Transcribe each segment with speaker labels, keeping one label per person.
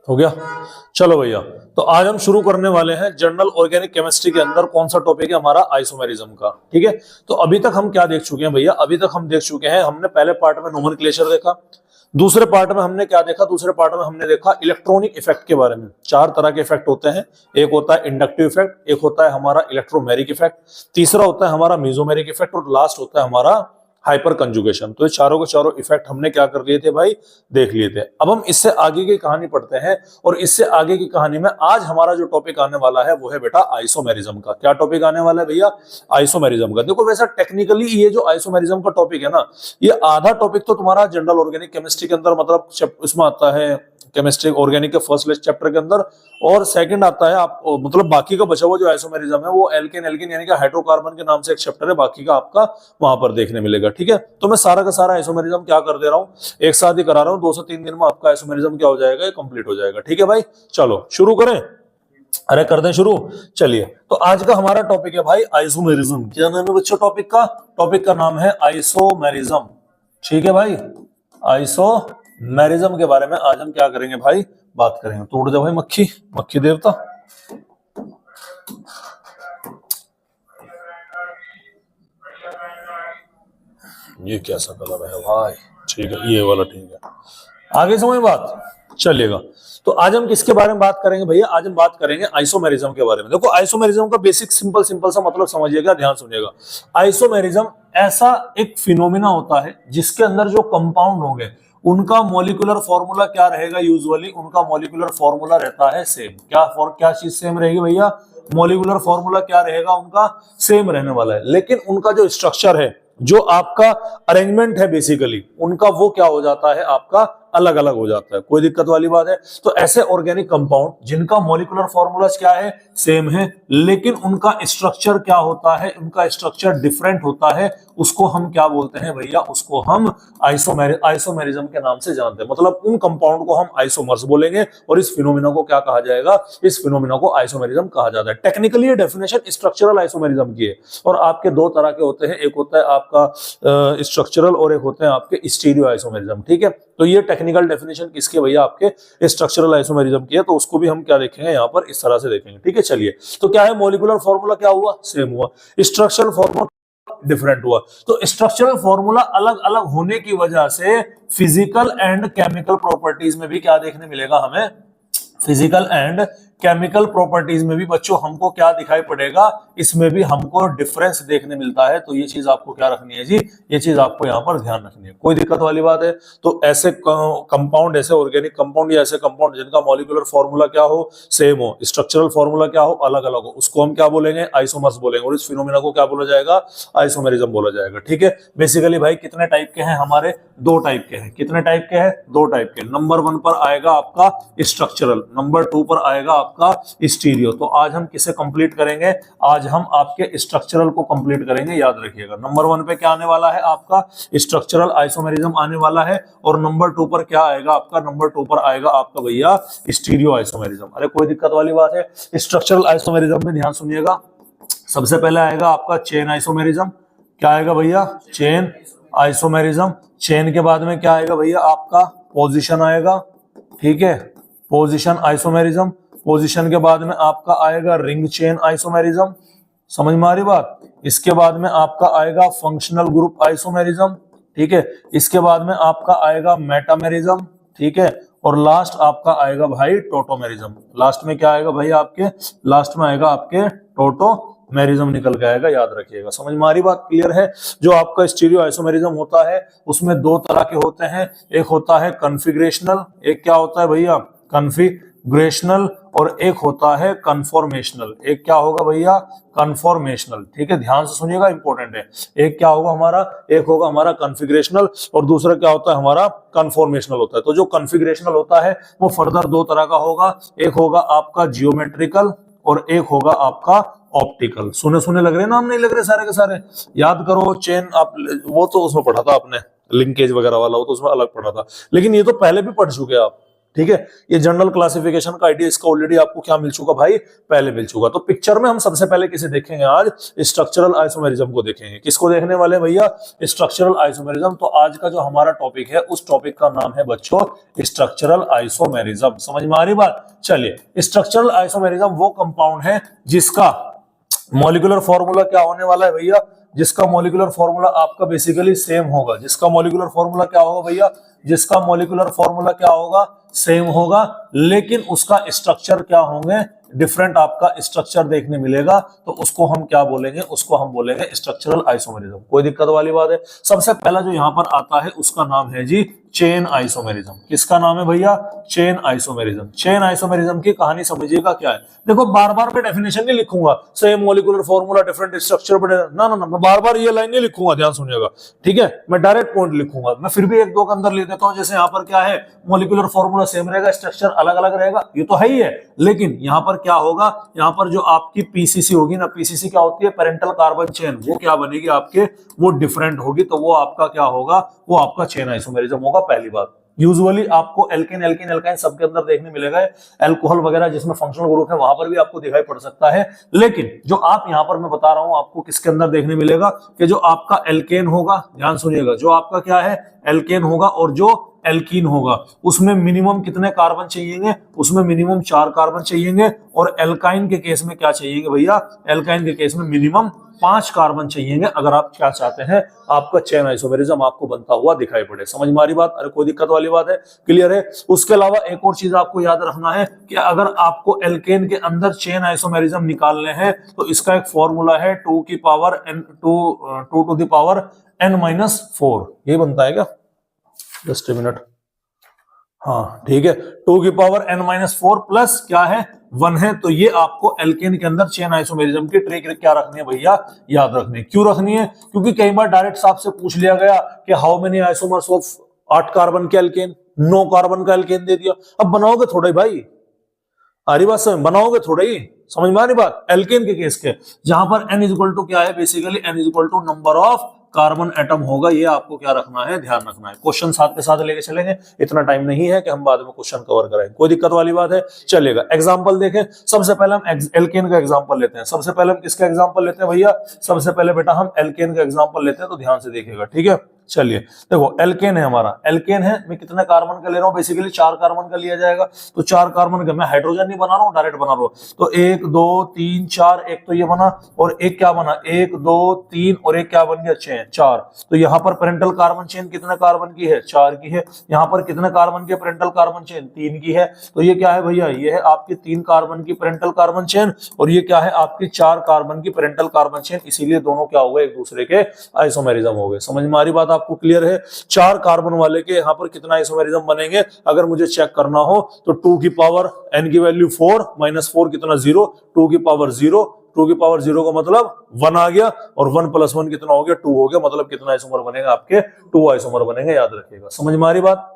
Speaker 1: हो गया। चलो भैया, तो आज हम शुरू करने वाले हैं जनरल ऑर्गेनिक केमिस्ट्री के अंदर कौन सा टॉपिक है हमारा, आइसोमेरिज्म का। ठीक है, तो अभी तक हम क्या देख चुके हैं भैया, अभी तक हम देख चुके हैं, हमने पहले पार्ट में नोमेनक्लेचर देखा, दूसरे पार्ट में हमने क्या देखा, दूसरे पार्ट में हमने देखा इलेक्ट्रॉनिक इफेक्ट के बारे में। चार तरह के इफेक्ट होते हैं, एक होता है इंडक्टिव इफेक्ट, एक होता है हमारा इलेक्ट्रोमेरिक इफेक्ट, तीसरा होता है हमारा मेसोमेरिक इफेक्ट और लास्ट होता है हमारा हाइपर कंजुगेशन। तो ये चारों के चारों इफेक्ट हमने क्या कर लिए थे भाई, देख लिए थे। अब हम इससे आगे की कहानी पढ़ते हैं और इससे आगे की कहानी में आज हमारा जो टॉपिक आने वाला है वो है बेटा आइसोमेरिज्म का। क्या टॉपिक आने वाला है भैया, आइसोमेरिज्म का। देखो वैसा टेक्निकली ये जो आइसोमेरिज्म का टॉपिक है ना, ये आधा टॉपिक तो तुम्हारा जनरल ऑर्गेनिक केमिस्ट्री के अंदर मतलब इसमें आता है, केमिस्ट्री ऑर्गेनिक के फर्स्ट चैप्टर के अंदर, और सेकंड आता है आप मतलब बाकी का बचा हुआ जो आइसोमेरिज्म है वो एल्केन एल्केन यानी कि हाइड्रोकार्बन के नाम से एक चैप्टर है, बाकी का आपका वहां पर देखने मिलेगा। ठीक है, तो मैं सारा का सारा आइसोमेरिज्म क्या कर दे रहा हूँ, एक साथ ही करा रहा हूँ, 2 से 3 दिन में आपका आइसोमेरिज्म क्या हो जाएगा, कंप्लीट हो जाएगा। ठीक है भाई, चलो शुरू करें। अरे कर दें शुरू, चलिए। तो आज का हमारा टॉपिक है भाई आइसोमेरिज्म। क्या नाम है बच्चों टॉपिक का, टॉपिक का नाम है आइसोमेरिज्म। ठीक है भाई, आइसोमेरिज्म के बारे में आज हम क्या करेंगे भाई, बात करेंगे। तोड़ दे भाई मक्खी, मक्खी देवता। ये कैसा कलर है भाई, ठीक है ये वाला, ठीक है आगे समझ बात, चलिएगा। तो आज हम किसके बारे में बात करेंगे भैया, आज हम बात करेंगे आइसोमेरिज्म के बारे में। देखो आइसोमेरिज्म का बेसिक सिंपल सिंपल सा मतलब समझिएगा, ध्यान सुनिएगा। आइसोमेरिज्म ऐसा एक फिनोमिना होता है जिसके अंदर जो कंपाउंड होंगे उनका मॉलिक्यूलर फॉर्मूला क्या रहेगा, यूजुअली उनका मॉलिक्यूलर फॉर्मूला रहता है सेम। क्या चीज सेम रहेगी भैया, मॉलिक्यूलर फॉर्मूला क्या रहेगा उनका, सेम रहने वाला है। लेकिन उनका जो स्ट्रक्चर है, जो आपका अरेंजमेंट है बेसिकली उनका, वो क्या हो जाता है आपका, अलग अलग हो जाता है। कोई दिक्कत वाली बात है। तो ऐसे ऑर्गेनिक कंपाउंड जिनका मॉलिक्यूलर फॉर्मूला क्या है, सेम है, लेकिन उनका स्ट्रक्चर क्या होता है, उनका स्ट्रक्चर डिफरेंट होता है, उसको हम क्या बोलते हैं भैया, उसको हम आइसोमेरिज्म के नाम से जानते हैं। मतलब उन कंपाउंड को हम आइसोमर्स बोलेंगे और इस फिनोमिना को क्या कहा जाएगा, इस फिनोमिना को आइसोमेरिज्म कहा जाता है। टेक्निकली ये डेफिनेशन स्ट्रक्चरल आइसोमेरिज्म की है और आपके दो तरह के होते हैं, एक होता है आपका स्ट्रक्चरल और एक होते हैं आपके स्टीरियो आइसोमेरिज्म। ठीक है, तो ये टेक्निकल डेफिनेशन किसके भैया, आपके स्ट्रक्चरल आइसोमेरिज्म की है। तो उसको भी हम क्या देखेंगे यहाँ पर, इस तरह से देखेंगे। ठीक है, चलिए। तो क्या है, मॉलिक्यूलर फॉर्मूला क्या हुआ, सेम हुआ, स्ट्रक्चरल फॉर्मूला डिफरेंट हुआ। तो स्ट्रक्चरल फॉर्मूला अलग अलग होने की वजह से फिजिकल एंड केमिकल प्रॉपर्टीज में भी क्या देखने मिलेगा हमें, फिजिकल एंड केमिकल प्रॉपर्टीज में भी बच्चों हमको क्या दिखाई पड़ेगा, इसमें भी हमको डिफरेंस देखने मिलता है। तो ये चीज आपको क्या रखनी है जी, ये चीज आपको यहाँ पर ध्यान रखनी है। कोई दिक्कत वाली बात है। तो ऐसे कंपाउंड, ऐसे ऑर्गेनिक कंपाउंड या ऐसे कंपाउंड जिनका मॉलिक्यूलर फॉर्मूला क्या हो, सेम हो, स्ट्रक्चरल फॉर्मूला क्या हो, अलग अलग हो, उसको हम क्या बोलेंगे, आइसोमर्स बोलेंगे। और इस फिनोमिना को क्या बोला जाएगा, आइसोमेरिज्म बोला जाएगा। ठीक है, बेसिकली भाई कितने टाइप के हैं हमारे, 2 टाइप के हैं। कितने टाइप के हैं, 2 टाइप के। नंबर 1 पर आएगा आपका स्ट्रक्चरल, नंबर 2 पर आएगा आपका स्टीरियो। तो आज हम किसे कंप्लीट करेंगे, आज हम आपके स्ट्रक्चरल को कंप्लीट करेंगे, याद रखिएगा। नंबर 1 पे क्या आने वाला है, आपका स्ट्रक्चरल आइसोमेरिज्म आने वाला है, और नंबर 2 पर क्या आएगा आपका, नंबर 2 पर आएगा आपका भैया स्टीरियो आइसोमेरिज्म। अरे कोई दिक्कत वाली बात है। स्ट्रक्चरल आइसोमेरिज्म में ध्यान सुनिएगा, सबसे पहले आएगा आपका चेन आइसोमेरिज्म। क्या आएगा भैया, चेन आइसोमेरिज्म। चेन के बाद में क्या आएगा भैया, आपका पोजीशन आएगा। ठीक है, पोजीशन आइसोमेरिज्म। पोजीशन के बाद में आपका आएगा रिंग चेन आइसोमेरिज्म। समझ में आ रही बात। इसके बाद में आपका आएगा फंक्शनल ग्रुप आइसोमेरिज्म। ठीक है, इसके बाद में आपका आएगा मेटामेरिज्म। ठीक है, और लास्ट आपका आएगा भाई टोटोमेरिज्म। लास्ट में क्या आएगा भाई आपके, लास्ट में आएगा आपके टोटोमेरिज्म निकल के आएगा, याद रखिएगा। समझ में आ रही बात, क्लियर है। जो आपका स्टीरियो आइसोमेरिज्म होता है उसमें 2 तरह के होते हैं, एक होता है कन्फिग्रेशनल, एक क्या होता है भैया, कन्फिग्रेशनल, और एक होता है कन्फॉर्मेशनल। एक क्या होगा भैया, कन्फॉर्मेशनल। ठीक है, ध्यान से सुनिएगा, इंपॉर्टेंट है। एक क्या होगा हमारा, एक होगा हमारा कन्फिग्रेशनल और दूसरा क्या होता है हमारा कन्फॉर्मेशनल होता है। तो जो कन्फिग्रेशनल होता है वो फर्दर 2 तरह का होगा, एक होगा आपका जियोमेट्रिकल और एक होगा आपका ऑप्टिकल। सुने सुने लग रहे हैं, नाम नहीं लग रहे सारे के सारे, याद करो। चेन आप वो तो उसमें पढ़ा था आपने, लिंकेज वगैरह वाला, वो तो उसमें अलग पढ़ा था, लेकिन ये तो पहले भी पढ़ चुके आप। ठीक है, ये जनरल क्लासिफिकेशन का आइडिया इसका ऑलरेडी आपको क्या मिल चुका भाई, पहले मिल चुका। तो पिक्चर में हम सबसे पहले किसे देखेंगे आज, स्ट्रक्चरल आइसोमेरिज्म को देखेंगे। किसको देखने वाले भैया, स्ट्रक्चरल आइसोमेरिज्म। तो आज का जो हमारा टॉपिक है उस टॉपिक का नाम है बच्चों स्ट्रक्चरल आइसोमेरिज्म। समझ में आ रही बात? चलिए, स्ट्रक्चरल आइसोमेरिज्म वो कंपाउंड है जिसका मॉलिक्यूलर फॉर्मूला क्या होने वाला है भैया, जिसका मॉलिक्यूलर फॉर्मूला आपका बेसिकली सेम होगा। जिसका मॉलिक्यूलर फॉर्मूला क्या होगा भैया, जिसका मॉलिक्यूलर फॉर्मूला क्या होगा, सेम होगा, लेकिन उसका स्ट्रक्चर क्या होंगे, डिफरेंट आपका स्ट्रक्चर देखने मिलेगा। तो उसको हम क्या बोलेंगे, उसको हम बोलेंगे स्ट्रक्चरल आइसोमेरिज्म। कोई दिक्कत वाली बात है? सबसे पहला जो यहां पर आता है उसका नाम है जी चेन आइसोमेरिज्म। किसका नाम है भैया, चेन आइसोमेरिज्म। चेन आइसोमेरिज्म की कहानी समझिएगा क्या है। देखो बार बार मैं डेफिनेशन नहीं लिखूंगा, same molecular formula different structure, ना ना ना, मैं बार बार ये लाइन नहीं लिखूंगा, ध्यान सुनिएगा, ठीक है। मैं डायरेक्ट पॉइंट लिखूंगा। मैं फिर भी एक दो के अंदर ले देता हूं, जैसे यहाँ पर क्या है, मॉलिक्यूलर फॉर्मूला सेम रहेगा, स्ट्रक्चर अलग अलग रहेगा, ये तो है ही है। लेकिन यहाँ पर क्या होगा, यहाँ पर जो आपकी पीसीसी होगी ना, पीसीसी क्या होती है, पेरेंटल कार्बन चेन, वो क्या बनेगी आपके, वो डिफरेंट होगी। तो वो आपका क्या होगा, वो आपका चेन आइसोमेरिज्म होगा। पहली बात, यूजुअली आपको एल्केन एल्कीन एल्काइन सबके अंदर देखने मिलेगा, अल्कोहल वगैरह जिसमें फंक्शनल ग्रुप है वहां पर भी आपको दिखाई पड़ सकता है। लेकिन जो आप यहां पर मैं बता रहा हूं आपको किसके अंदर देखने मिलेगा, कि जो आपका एल्केन होगा, ध्यान सुनिएगा, जो आपका क्या है एल्केन होगा और जो एल्कीन होगा, उसमें मिनिमम कितने कार्बन चाहिएंगे, उसमें मिनिमम 4 कार्बन चाहिएंगे। और एल्काइन के केस में क्या चाहिएंगे भैया, एल्काइन के केस में मिनिमम 5 कार्बन चाहिएंगे, अगर आप क्या चाहते हैं आपका चेन आइसोमेरिज्म आपको बनता हुआ दिखाई पड़े। समझ में आ रही बात? अरे कोई दिक्कत वाली बात है? क्लियर है? उसके अलावा एक और चीज आपको याद रखना है कि अगर आपको एल्केन के अंदर चेन आइसोमेरिज्म निकालने हैं तो इसका एक फॉर्मूला है 2 की power n 2 to the power n-4, ये बनता है क्या, जस्ट ए मिनट, हाँ ठीक है, 2 की पावर n-4 प्लस क्या है 1 है। तो ये आपको एल्केन के अंदर चेन आइसोमेरिज्म की ट्रिक क्या रखनी है भैया, याद रखनी है। क्यों रखनी है? क्योंकि कई बार डायरेक्ट साहब से पूछ लिया गया कि how many isomers of 8 carbon के एल्केन, 9 कार्बन का एल्केन दे दिया। अब बनाओगे थोड़ा ही भाई, आ रही बात समझ, बनाओगे थोड़ा ही, समझ में आ रही बात। एल्केन के केस के जहां पर n इक्वल टू क्या है, basically n equal to number of carbon atom होगा, ये आपको क्या रखना है, ध्यान रखना है। क्वेश्चन साथ के साथ लेके चलेंगे, इतना टाइम नहीं है कि हम बाद में क्वेश्चन कवर कराएं, कोई दिक्कत वाली बात है? चलेगा, एग्जांपल देखें। सबसे पहले हम एल्केन का एग्जांपल लेते हैं। सबसे पहले हम किसका एग्जांपल लेते हैं भैया, सबसे पहले बेटा हम एल्केन का एग्जांपल लेते हैं, तो ध्यान से देखिएगा, ठीक है। चलिए देखो, एल्केन है हमारा, एल्केन है, मैं कितने कार्बन का ले रहा हूं, बेसिकली 4 कार्बन का लिया जाएगा। तो 4 कार्बन का, मैं हाइड्रोजन नहीं बना रहा हूं, डायरेक्ट बना रहा हूं। तो 1 2 3 4, एक तो ये बना और एक क्या बना, 1 2 3 और एक क्या बन गया, 4। तो यहाँ पर पेरेंटल कार्बन चेन कितने कार्बन की है, 4 की है। यहाँ पर कितने कार्बन की पेरेंटल कार्बन चेन, 3 की है। तो ये क्या है भैया, ये है आपकी 3 कार्बन की पेरेंटल कार्बन चेन और ये क्या है आपकी 4 कार्बन की पेरेंटल कार्बन चेन। इसीलिए दोनों क्या हो गए, एक दूसरे के आइसोमेरिज्म हो गए। समझ में आ रही बात आपको? क्लियर है? 4 कार्बन वाले के यहाँ पर कितना आइसोमेरिज्म बनेंगे, अगर मुझे चेक करना हो तो 2 की पावर n की वैल्यू 4 -4 कितना 0, 2 की पावर 0, 2 की पावर 0 का मतलब 1 आ गया और 1 + 1 कितना हो गया, 2 हो गया। मतलब कितना आइसोमर बनेगा आपके, 2 आइसोमर बनेंगे, याद रखिएगा। समझ में आ रही बात?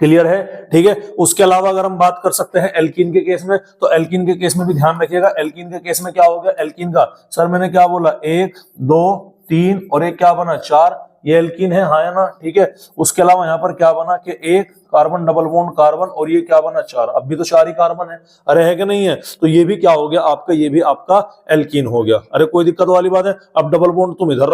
Speaker 1: क्लियर है? ठीक है। उसके अलावा अगर हम बात कर सकते हैं एल्कीन के केस में, तो एल्कीन के केस में भी ध्यान रखिएगा। एल्कीन के केस में क्या हो गया, एल्कीन का सर मैंने क्या बोला, 1 2 3 और एक क्या बना, 4, ये एल्कीन है, हाँ है ना, ठीक है। उसके अलावा यहाँ पर क्या बना कि 1 कार्बन डबल बॉन्ड कार्बन और ये क्या बना, 4। अब भी तो 4 ही कार्बन है, अरे है कि नहीं है? तो ये भी क्या हो गया आपका, ये भी आपका एल्कीन हो गया। अरे कोई दिक्कत वाली बात है? अब डबल बॉन्ड तुम इधर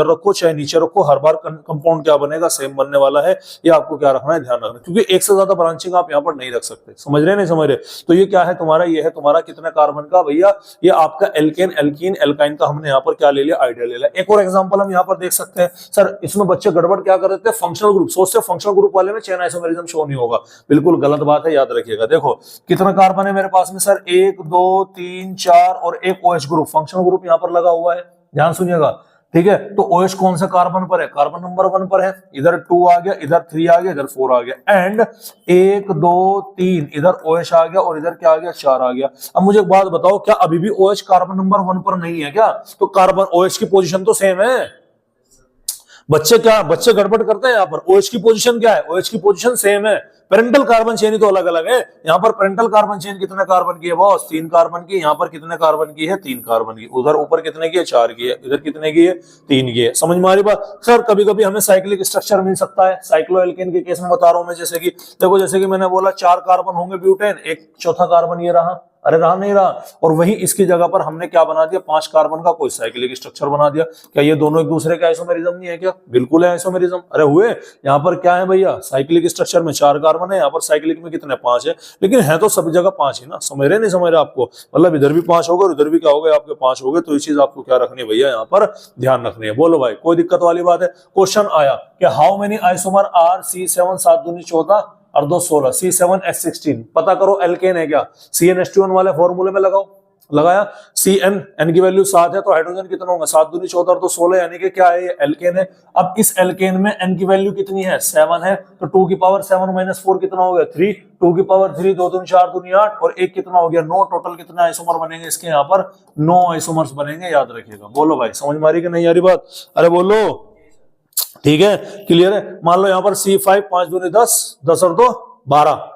Speaker 1: रखो चाहे नीचे रखो, हर बार कंपाउंड क्या बनेगा, सेम बनने वाला है। ये आपको क्या रखना है, ध्यान रखना, क्योंकि एक से ज्यादा ब्रांचिंग आप यहाँ पर नहीं रख सकते। समझ रहे नहीं समझ रहे? तो ये क्या है तुम्हारा, ये है तुम्हारा कितने कार्बन का भैया, ये आपका एल्केन एल्कीन एल्काइन का हमने यहाँ पर क्या ले लिया, आइडिया ले लिया। एक और एग्जाम्पल हम यहाँ पर देख सकते हैं। सर इसमें बच्चे गड़बड़ क्या कर देते हैं, फंक्शनल ग्रुप सोचते, फंक्शनल ग्रुप वाले में चेन आइसोमेरिज्म शो नहीं होगा। बिल्कुल गलत बात है, याद रखिएगा। देखो कितना कार्बन है मेरे पास में सर, 1 2 3 4 और एक OH ग्रुप, फंक्शनल ग्रुप यहाँ पर लगा हुआ है, ध्यान सुनिएगा, ठीक है। तो OH कौन सा कार्बन पर है, कार्बन नंबर 1 पर है। इधर 2 आ गया, इधर 3 आ गया, इधर 4 आ गया, एंड 1 2 3 इधर OH आ गया और इधर क्या आ गया, 4 आ गया। अब मुझे एक बात बताओ, क्या अभी भी OH कार्बन नंबर 1 पर नहीं है क्या? तो कार्बन OH की पोजीशन तो सेम है। बच्चे गड़बड़ करते हैं यहाँ पर। OH की पोजीशन क्या है, OH की पोजीशन सेम है। पेरेंटल कार्बन चेन ही तो अलग अलग है। यहाँ पर पेरेंटल कार्बन चेन कितने कार्बन की है बॉस, 3 कार्बन की। यहाँ पर कितने कार्बन की है, 3 कार्बन की। उधर ऊपर कितने की है, 4 की है। इधर कितने की है, 3 की है। समझ में आ रही बात। सर कभी कभी हमें साइक्लिक स्ट्रक्चर मिल सकता है, साइक्लोएल्केन के केस में बता रहा हूं मैं। जैसे कि देखो, जैसे कि मैंने बोला 4 कार्बन होंगे ब्यूटेन, एक चौथा कार्बन ये रहा, अरे रहा नहीं रहा, और वही इसकी जगह पर हमने क्या बना दिया, 5 कार्बन का कोई साइक्लिक स्ट्रक्चर बना दिया। क्या ये दोनों एक दूसरे का आइसोमेरिज्म नहीं है क्या, बिल्कुल है आइसोमेरिज्म। अरे हुए, यहाँ पर क्या है भैया, साइक्लिक स्ट्रक्चर में 4 कार्बन है, यहाँ पर साइक्लिक में कितने, 5 है, लेकिन है तो सब जगह 5 ही ना। समझ रहे नहीं समझ रहे आपको, मतलब इधर भी 5 होगा और इधर भी क्या होगा, आपके 5 हो गए। तो ये चीज आपको क्या रखनी है भैया, यहाँ पर ध्यान रखनी है। बोलो भाई, कोई दिक्कत वाली बात है। क्वेश्चन आया कि how many isomer are C7 7 दूनी 14 और 2 16 C7H16, पता करो एल्केन है क्या। CnH2n वाले फॉर्मूले में लगाओ, लगाया। Cn n की वैल्यू 7 है तो हाइड्रोजन कितना होगा, 7 दूनी 14 और 2 16, यानी कि क्या है, ये एल्केन है। अब इस एल्केन में n की वैल्यू कितनी है, 7 है, तो 2 की पावर 7 माइनस 4 कितना हो गया, 3। 2 की पावर 3, 2 दूनी 4 दूनी 8 और 1 कितना हो गया, 9। टोटल कितने आइसोमर बनेंगे इसके, यहाँ पर 9 आइसोमर्स बनेंगे, याद रखिएगा। बोलो भाई, समझ में आ रही कि नहीं आ रही बात, अरे बोलो, ठीक है, क्लियर है। मान लो यहाँ पर C5 5 दूनी 10, 10 और 2 12,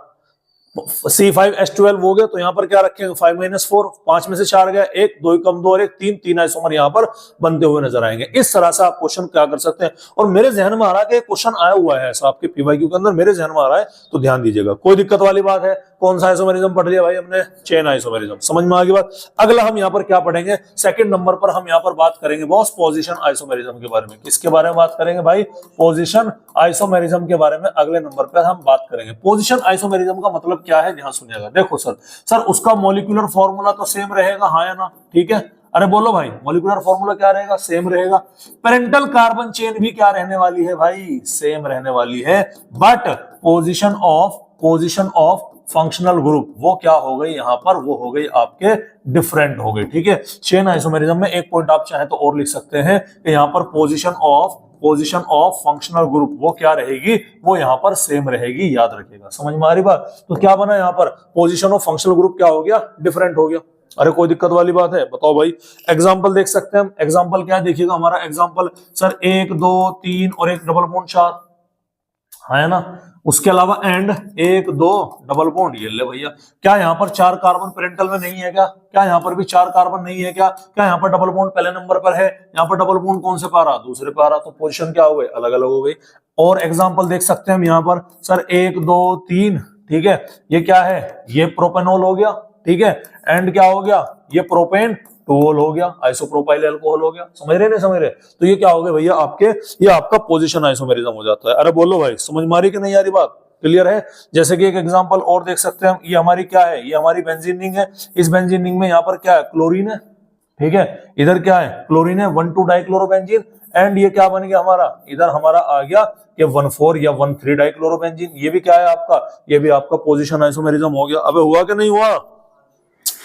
Speaker 1: C5H12 हो गया, तो यहाँ पर क्या रखेंगे, 5 माइनस 4, 5 में से 4 गया, 1 2 कम 2 और 1 3, 3 आइसोमर यहाँ पर बनते हुए नजर आएंगे। इस तरह से आप क्वेश्चन क्या कर सकते हैं। और मेरे जहन में आ रहा है कि क्वेश्चन आया हुआ है ऐसा आपके PYQ के अंदर, मेरे जहन में आ रहा है, तो ध्यान दीजिएगा। कोई दिक्कत वाली बात है। कौन सा आइसोमेरिज्म पढ़ लिया भाई हमने, चेन आइसोमेरिज्म, समझ में आ गई बात। अगला हम यहाँ पर क्या पढ़ेंगे, सेकंड नंबर पर हम यहाँ पर बात करेंगे बॉस पोजीशन आइसोमेरिज्म के बारे में। किसके बारे में बात करेंगे भाई, पोजीशन आइसोमेरिज्म के बारे में अगले नंबर पर हम बात करेंगे। पोजीशन आइसोमेरिज्म का मतलब क्या है, ध्यान सुनिएगा। देखो सर उसका मॉलिक्यूलर फॉर्मूला तो सेम रहेगा, हाँ या ना, ठीक है। अरे बोलो भाई, मॉलिक्यूलर फॉर्मूला क्या रहेगा, सेम रहेगा। पेरेंटल कार्बन चेन भी क्या रहने वाली है भाई, सेम रहने वाली है, but position of functional group वो क्या हो गई यहाँ पर, वो हो गई आपके डिफरेंट हो गई, ठीक है। चेन आइसोमेरिज्म में एक पॉइंट आप चाहे तो और लिख सकते हैं कि यहाँ पर पोजीशन ऑफ फंक्शनल ग्रुप वो क्या रहेगी, वो यहाँ पर सेम रहेगी, याद रखिएगा। समझ में आ रही बात। तो क्या बना यहाँ पर, पोजीशन ऑफ फंक्शनल ग्रुप क्या हो गया, डिफरेंट हो गया। अरे कोई दिक्कत वाली बात है, बताओ भाई। एग्जाम्पल देख सकते हैं हम, एग्जाम्पल क्या है देखिएगा हमारा एग्जाम्पल, सर 1 2 3 और 1 डबल बॉन्ड 4 है ना। उसके अलावा एंड 1 2 डबल बॉन्ड, ये ले भैया। क्या यहाँ पर 4 कार्बन पेरेंटल में नहीं है क्या, क्या यहाँ पर भी 4 कार्बन नहीं है क्या, क्या यहाँ पर डबल बॉन्ड पहले नंबर पर है, यहाँ पर डबल बॉन्ड कौन से पे आ रहा, दूसरे पे आ रहा, तो पोजीशन क्या हो गई, अलग अलग हो गई। और एग्जाम्पल देख सकते हैं हम यहाँ पर, सर 1 2 3, ठीक है, ये क्या है, ये प्रोपेनॉल हो गया, ठीक है। एंड क्या हो गया, ये प्रोपेन टोल हो गया, आइसोप्रोपाइल अल्कोहल हो गया। समझ रहे नहीं समझ रहे, तो ये क्या हो गया भैया आपके, ये आपका पोजीशन आइसोमेरिज्म हो जाता है। अरे बोलो भाई, समझ में आ रही कि नहीं आ रही बात, क्लियर है। जैसे कि एक एग्जांपल और देख सकते हैं हम, ये हमारी क्या है, ये हमारी बेंजीन रिंग है। इस बेंजीन रिंग में यहाँ पर क्या है, क्लोरीन है, ठीक है। इधर क्या है, क्लोरीन है, 1 2 डाइक्लोरोबेंजीन। एंड ये क्या बन गया हमारा, इधर हमारा आ गया ये 1 4 या 1 3 डाइक्लोरोबेंजीन। ये भी क्या है आपका, ये भी आपका पोजीशन आइसोमेरिज्म हो गया। अबे हुआ कि नहीं हुआ,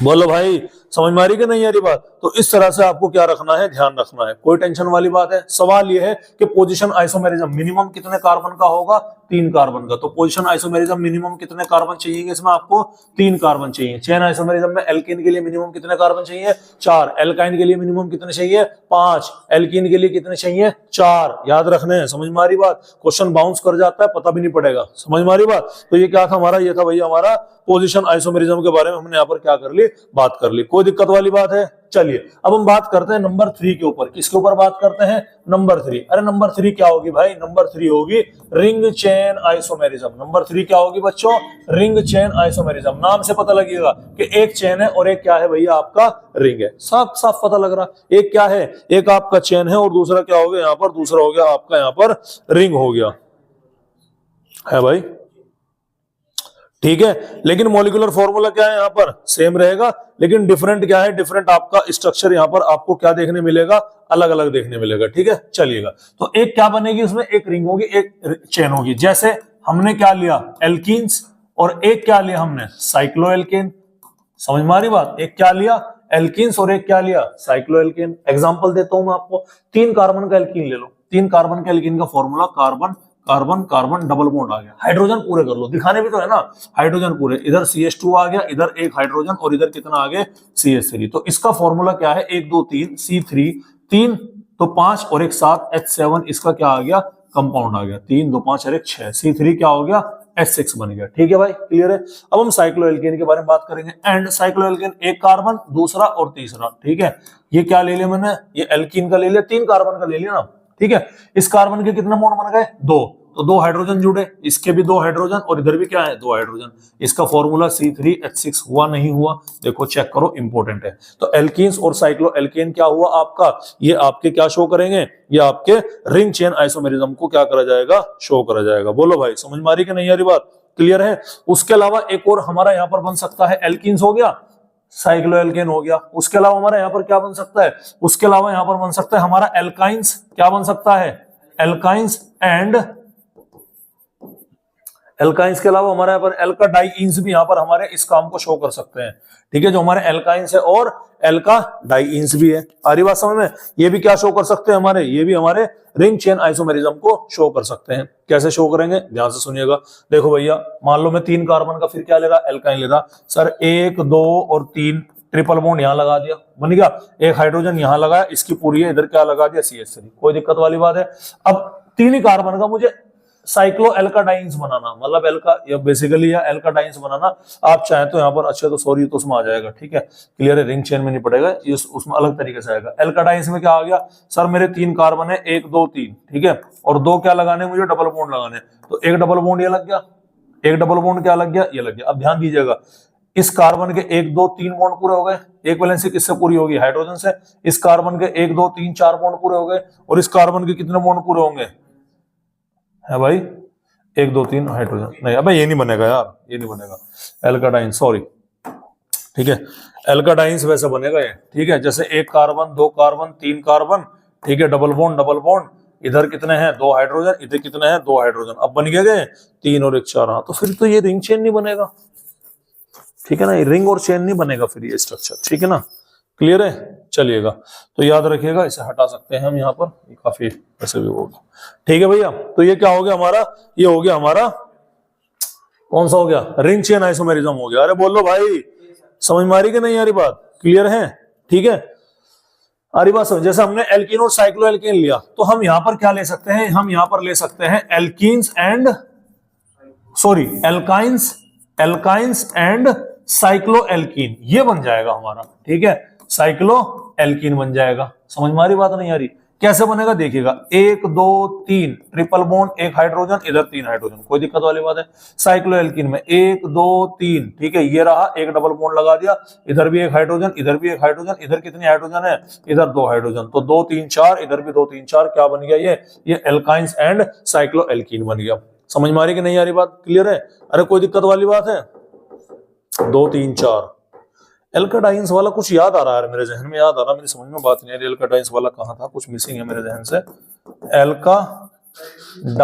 Speaker 1: बोलो भाई, समझ में आ रही कि नहीं आ रही बात। तो इस तरह से आपको क्या रखना है, ध्यान रखना है, कोई टेंशन वाली बात है। सवाल ये है कि पोजीशन आइसोमेरिज्म मिनिमम कितने कार्बन का होगा, 3 कार्बन का। तो पोजीशन आइसोमेरिज्म मिनिमम कितने कार्बन चाहिए इसमें, आपको 3 कार्बन चाहिए। चेन आइसोमेरिज्म में एल्केन के लिए मिनिमम कितने कार्बन चाहिए, 4। एल्काइन के लिए मिनिमम कितने चाहिए, 5। एल्कीन के लिए कितने चाहिए, 4। याद रखने हैं, समझ में आ रही बात। क्वेश्चन बाउंस कर जाता है, पता भी नहीं पड़ेगा, समझ में आ रही बात। तो ये क्या था हमारा, ये था भैया हमारा पोजीशन आइसोमेरिज्म के बारे में हमने यहाँ पर क्या कर ली, बात कर ली। कोई दिक्कत वाली बात है। चलिए अब हम बात करते हैं नंबर 3 के ऊपर। किसके ऊपर बात करते हैं, नंबर 3। अरे नंबर 3 क्या होगी भाई, नंबर 3 होगी रिंग चेन आइसोमेरिज्म। नंबर 3 क्या होगी बच्चों, रिंग चेन आइसोमेरिज्म। नाम से पता लगेगा कि एक चेन है और एक क्या है भैया आपका रिंग है, साफ साफ पता लग रहा। एक क्या है, एक आपका चेन है और दूसरा क्या हो गया यहाँ पर, दूसरा हो गया आपका यहाँ पर रिंग हो गया है भाई, ठीक है। लेकिन मॉलिक्यूलर फॉर्मूला क्या है यहाँ पर, सेम रहेगा, लेकिन डिफरेंट क्या है, डिफरेंट आपका स्ट्रक्चर यहाँ पर आपको क्या देखने मिलेगा, अलग अलग देखने मिलेगा, ठीक है। चलिएगा, तो एक क्या बनेगी उसमें, एक रिंग होगी, एक चेन होगी। जैसे हमने क्या लिया, एल्कीन्स, और एक क्या लिया हमने, साइक्लोएल्केन। समझ में आ रही बात, एक क्या लिया एल्कीन्स और एक क्या लिया, साइक्लोएल्केन। एग्जांपल देता हूं मैं आपको, 3 कार्बन का एल्कीन ले लो। 3 कार्बन का एल्कीन का formula carbon carbon carbon double bond आ गया। हाइड्रोजन पूरे कर लो, दिखाने भी तो है ना, हाइड्रोजन पूरे। इधर CH2 आ गया, इधर एक हाइड्रोजन और इधर कितना आ गया, CH3। तो इसका फॉर्मूला क्या है, 1 2 3 C3, 3 तो 5 और एक 7 H7। इसका क्या आ गया, कंपाउंड आ गया। 3 2 5 और एक 6, C3 क्या हो गया, H6 बन गया। ठीक है भाई, क्लियर है। अब हम साइक्लोएल्केन के बारे में बात करेंगे। एंड साइक्लोएल्केन एक कार्बन, दूसरा और तीसरा। ठीक है, ये क्या ले लिया मैंने, ये एल्कीन का ले लिया, 3 कार्बन का ले लिया ना। ठीक है, इस कार्बन के कितने बॉन्ड बन गए, 2, तो 2 हाइड्रोजन जुड़े, इसके भी 2 हाइड्रोजन और इधर भी क्या है, 2 हाइड्रोजन। इसका फॉर्मूला C3H6 हुआ नहीं हुआ, देखो चेक करो, इंपॉर्टेंट है। तो एल्कीन्स और साइक्लोएल्केन क्या हुआ आपका, ये आपके क्या शो करेंगे, ये आपके रिंग चेन आइसोमेरिज्म को क्या करा जाएगा, शो करा जाएगा। बोलो भाई, समझ में आ रही कि नहीं आ रही बात, क्लियर है। उसके अलावा एक और हमारा यहाँ पर बन सकता है, एल्कीन्स हो गया, साइक्लोएल्केन हो गया। उसके अलावा हमारा यहाँ पर क्या बन सकता है, उसके अलावा यहाँ पर बन सकता है हमारा एल्काइंस, क्या बन सकता है, एल्काइंस एंड एल्काइंस के अलावा हमारे यहाँ पर एल्काडाइंस भी यहाँ पर हमारे इस काम को शो कर सकते हैं। ठीक है, जो हमारे एल्काइंस है और एल्काडाइंस भी है। आ रही बात समझ में, ये भी क्या शो कर सकते हैं हमारे, ये भी हमारे रिंग चेन आइसोमेरिज्म को शो कर सकते हैं। कैसे शो करेंगे, ध्यान से सुनिएगा। देखो भैया, मान लो मैं 3 कार्बन का फिर क्या ले रहा, एल्काइन ले रहा, सर 1 2 और 3 ट्रिपल बॉन्ड यहां लगा दिया, बन गया। एक हाइड्रोजन यहां लगाया, इसकी पूरी है, इधर क्या लगा दिया, CH3, कोई दिक्कत वाली बात है। अब 3 ही कार्बन का मुझे साइक्लो एल्काडाइंस बनाना, मतलब एल्का बेसिकली या एल्काडाइंस बनाना, आप चाहें तो यहाँ पर अच्छे तो सॉरी तो उसमें आ जाएगा। ठीक है, क्लियर है, रिंग चेन में नहीं पड़ेगा, ये उसमें अलग तरीके से आएगा। एल्काडाइंस में क्या आ गया, सर मेरे 3 कार्बन है, 1 2 3, ठीक है, और 2 क्या लगाने, मुझे डबल बॉन्ड लगाने, तो एक डबल बॉन्ड ये लग गया, एक डबल बॉन्ड क्या लग गया, ये लग गया। अब ध्यान दीजिएगा, इस कार्बन के 1 2 3 बॉन्ड पूरे हो गए, एक वैलेंसी किससे पूरी होगी, हाइड्रोजन से। इस कार्बन के 1 2 3 4 बॉन्ड पूरे हो गए, और इस कार्बन के कितने बॉन्ड पूरे होंगे, है भाई, 1 2 3 हाइड्रोजन, नहीं अबे ये नहीं बनेगा यार, ये नहीं बनेगा, एल्काडाइन, सॉरी। ठीक है, एल्काडाइंस वैसे बनेगा ये। ठीक है, जैसे 1 कार्बन 2 कार्बन 3 कार्बन, ठीक है, डबल बॉन्ड, इधर कितने हैं, 2 हाइड्रोजन, इधर कितने हैं, 2 हाइड्रोजन, अब बन गए 3 और 1 4। हाँ, तो फिर तो ये रिंग चेन नहीं बनेगा। ठीक है ना, ये रिंग और चेन नहीं बनेगा फिर ये स्ट्रक्चर। ठीक है ना, क्लियर है, चलिएगा। तो याद रखिएगा, इसे हटा सकते हैं हम यहाँ पर, ये काफी ऐसे भी होगा। ठीक है भैया, तो ये क्या हो गया हमारा, ये हो गया हमारा कौन सा हो गया, रिंग चेन आइसोमेरिज्म हो गया। अरे बोलो भाई, समझ में आ रही कि नहीं आ रही बात, क्लियर है। ठीक है, आ रही बात समझ। जैसे हमने एल्कीन और साइक्लो एल्कीन लिया, तो हम यहां पर क्या ले सकते हैं, हम यहां पर ले सकते हैं alkenes and sorry alkynes and cyclo alkene, ये बन जाएगा हमारा। ठीक है, साइक्लो एल्कीन बन जाएगा। समझ में आ रही बात नहीं आ रही, कैसे बनेगा देखिएगा, 1 2 3 ट्रिपल बॉन्ड, 1 हाइड्रोजन, इधर 3 हाइड्रोजन, कोई दिक्कत वाली बात है। साइक्लो एल्कीन में 1 2 3, ठीक है, ये रहा, एक डबल बॉन्ड लगा दिया, इधर भी 1 हाइड्रोजन, इधर भी 1 हाइड्रोजन, इधर कितनी हाइड्रोजन है, इधर 2 हाइड्रोजन, तो 2 3 4, इधर भी 2 3 4, क्या बन गया ये एल्काइंस एंड साइक्लो एल्कीन बन गया। समझ में आ रही कि नहीं आ रही बात, क्लियर है। अरे कोई दिक्कत वाली बात है, 2 3 4 एल्काडाइंस वाला कुछ याद आ रहा है मेरे जहन में, याद आ रहा, मेरी समझ में बात नहीं आ रही, एल्काडाइंस वाला कहां था, कुछ मिसिंग है मेरे जहन से। एल्काडाइंस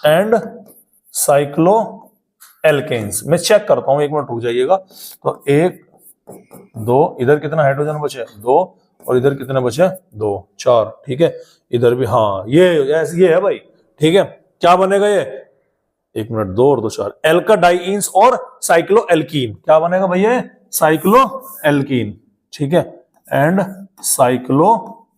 Speaker 1: एंड साइक्लो एल्केन्स, मैं चेक करता हूं, 1 मिनट रुक जाइएगा। तो 1 2, इधर कितना हाइड्रोजन बचे, 2, और इधर कितने बचे, 2 4, ठीक है, इधर भी, हाँ ये है भाई। ठीक है, क्या बनेगा ये, 1 मिनट, 2 और 2 4, एल्काडाइंस और साइक्लो एल्कीन, क्या बनेगा भैया, साइक्लो एल्कीन। ठीक है, एंड साइक्लो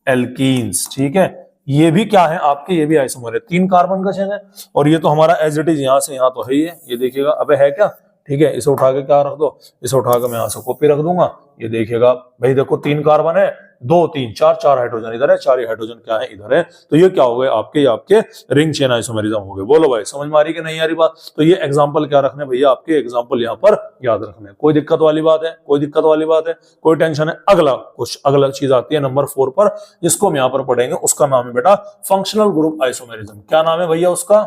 Speaker 1: एल्कीन्स। ठीक है, ये भी क्या है आपके, ये भी आइसोमर है, 3 कार्बन का चेन है, और ये तो हमारा एज इट इज यहां से यहां तो है ही है, ये देखिएगा, अबे है क्या। ठीक है, इसे उठा के क्या रख दो, इसे उठा के मैं यहां से कॉपी रख दूंगा, ये देखिएगा भाई, देखो 3 कार्बन है, 2 3 4 4 हाइड्रोजन इधर है, 4 ही हाइड्रोजन क्या है, इधर है। तो ये क्या हो गए आपके रिंग चेन आइसोमेरिज्म हो गए। बोलो भाई, समझ में आ रही कि नहीं आ रही बात। तो ये एग्जांपल क्या रखने भैया, आपके एग्जांपल यहाँ पर याद रखने, कोई दिक्कत वाली बात है, कोई दिक्कत वाली बात है, कोई टेंशन है। अगला कुछ अगला चीज आती है नंबर 4 पर, जिसको हम यहाँ पर पढ़ेंगे, उसका नाम है बेटा फंक्शनल ग्रुप आइसोमेरिज्म। क्या नाम है भैया उसका,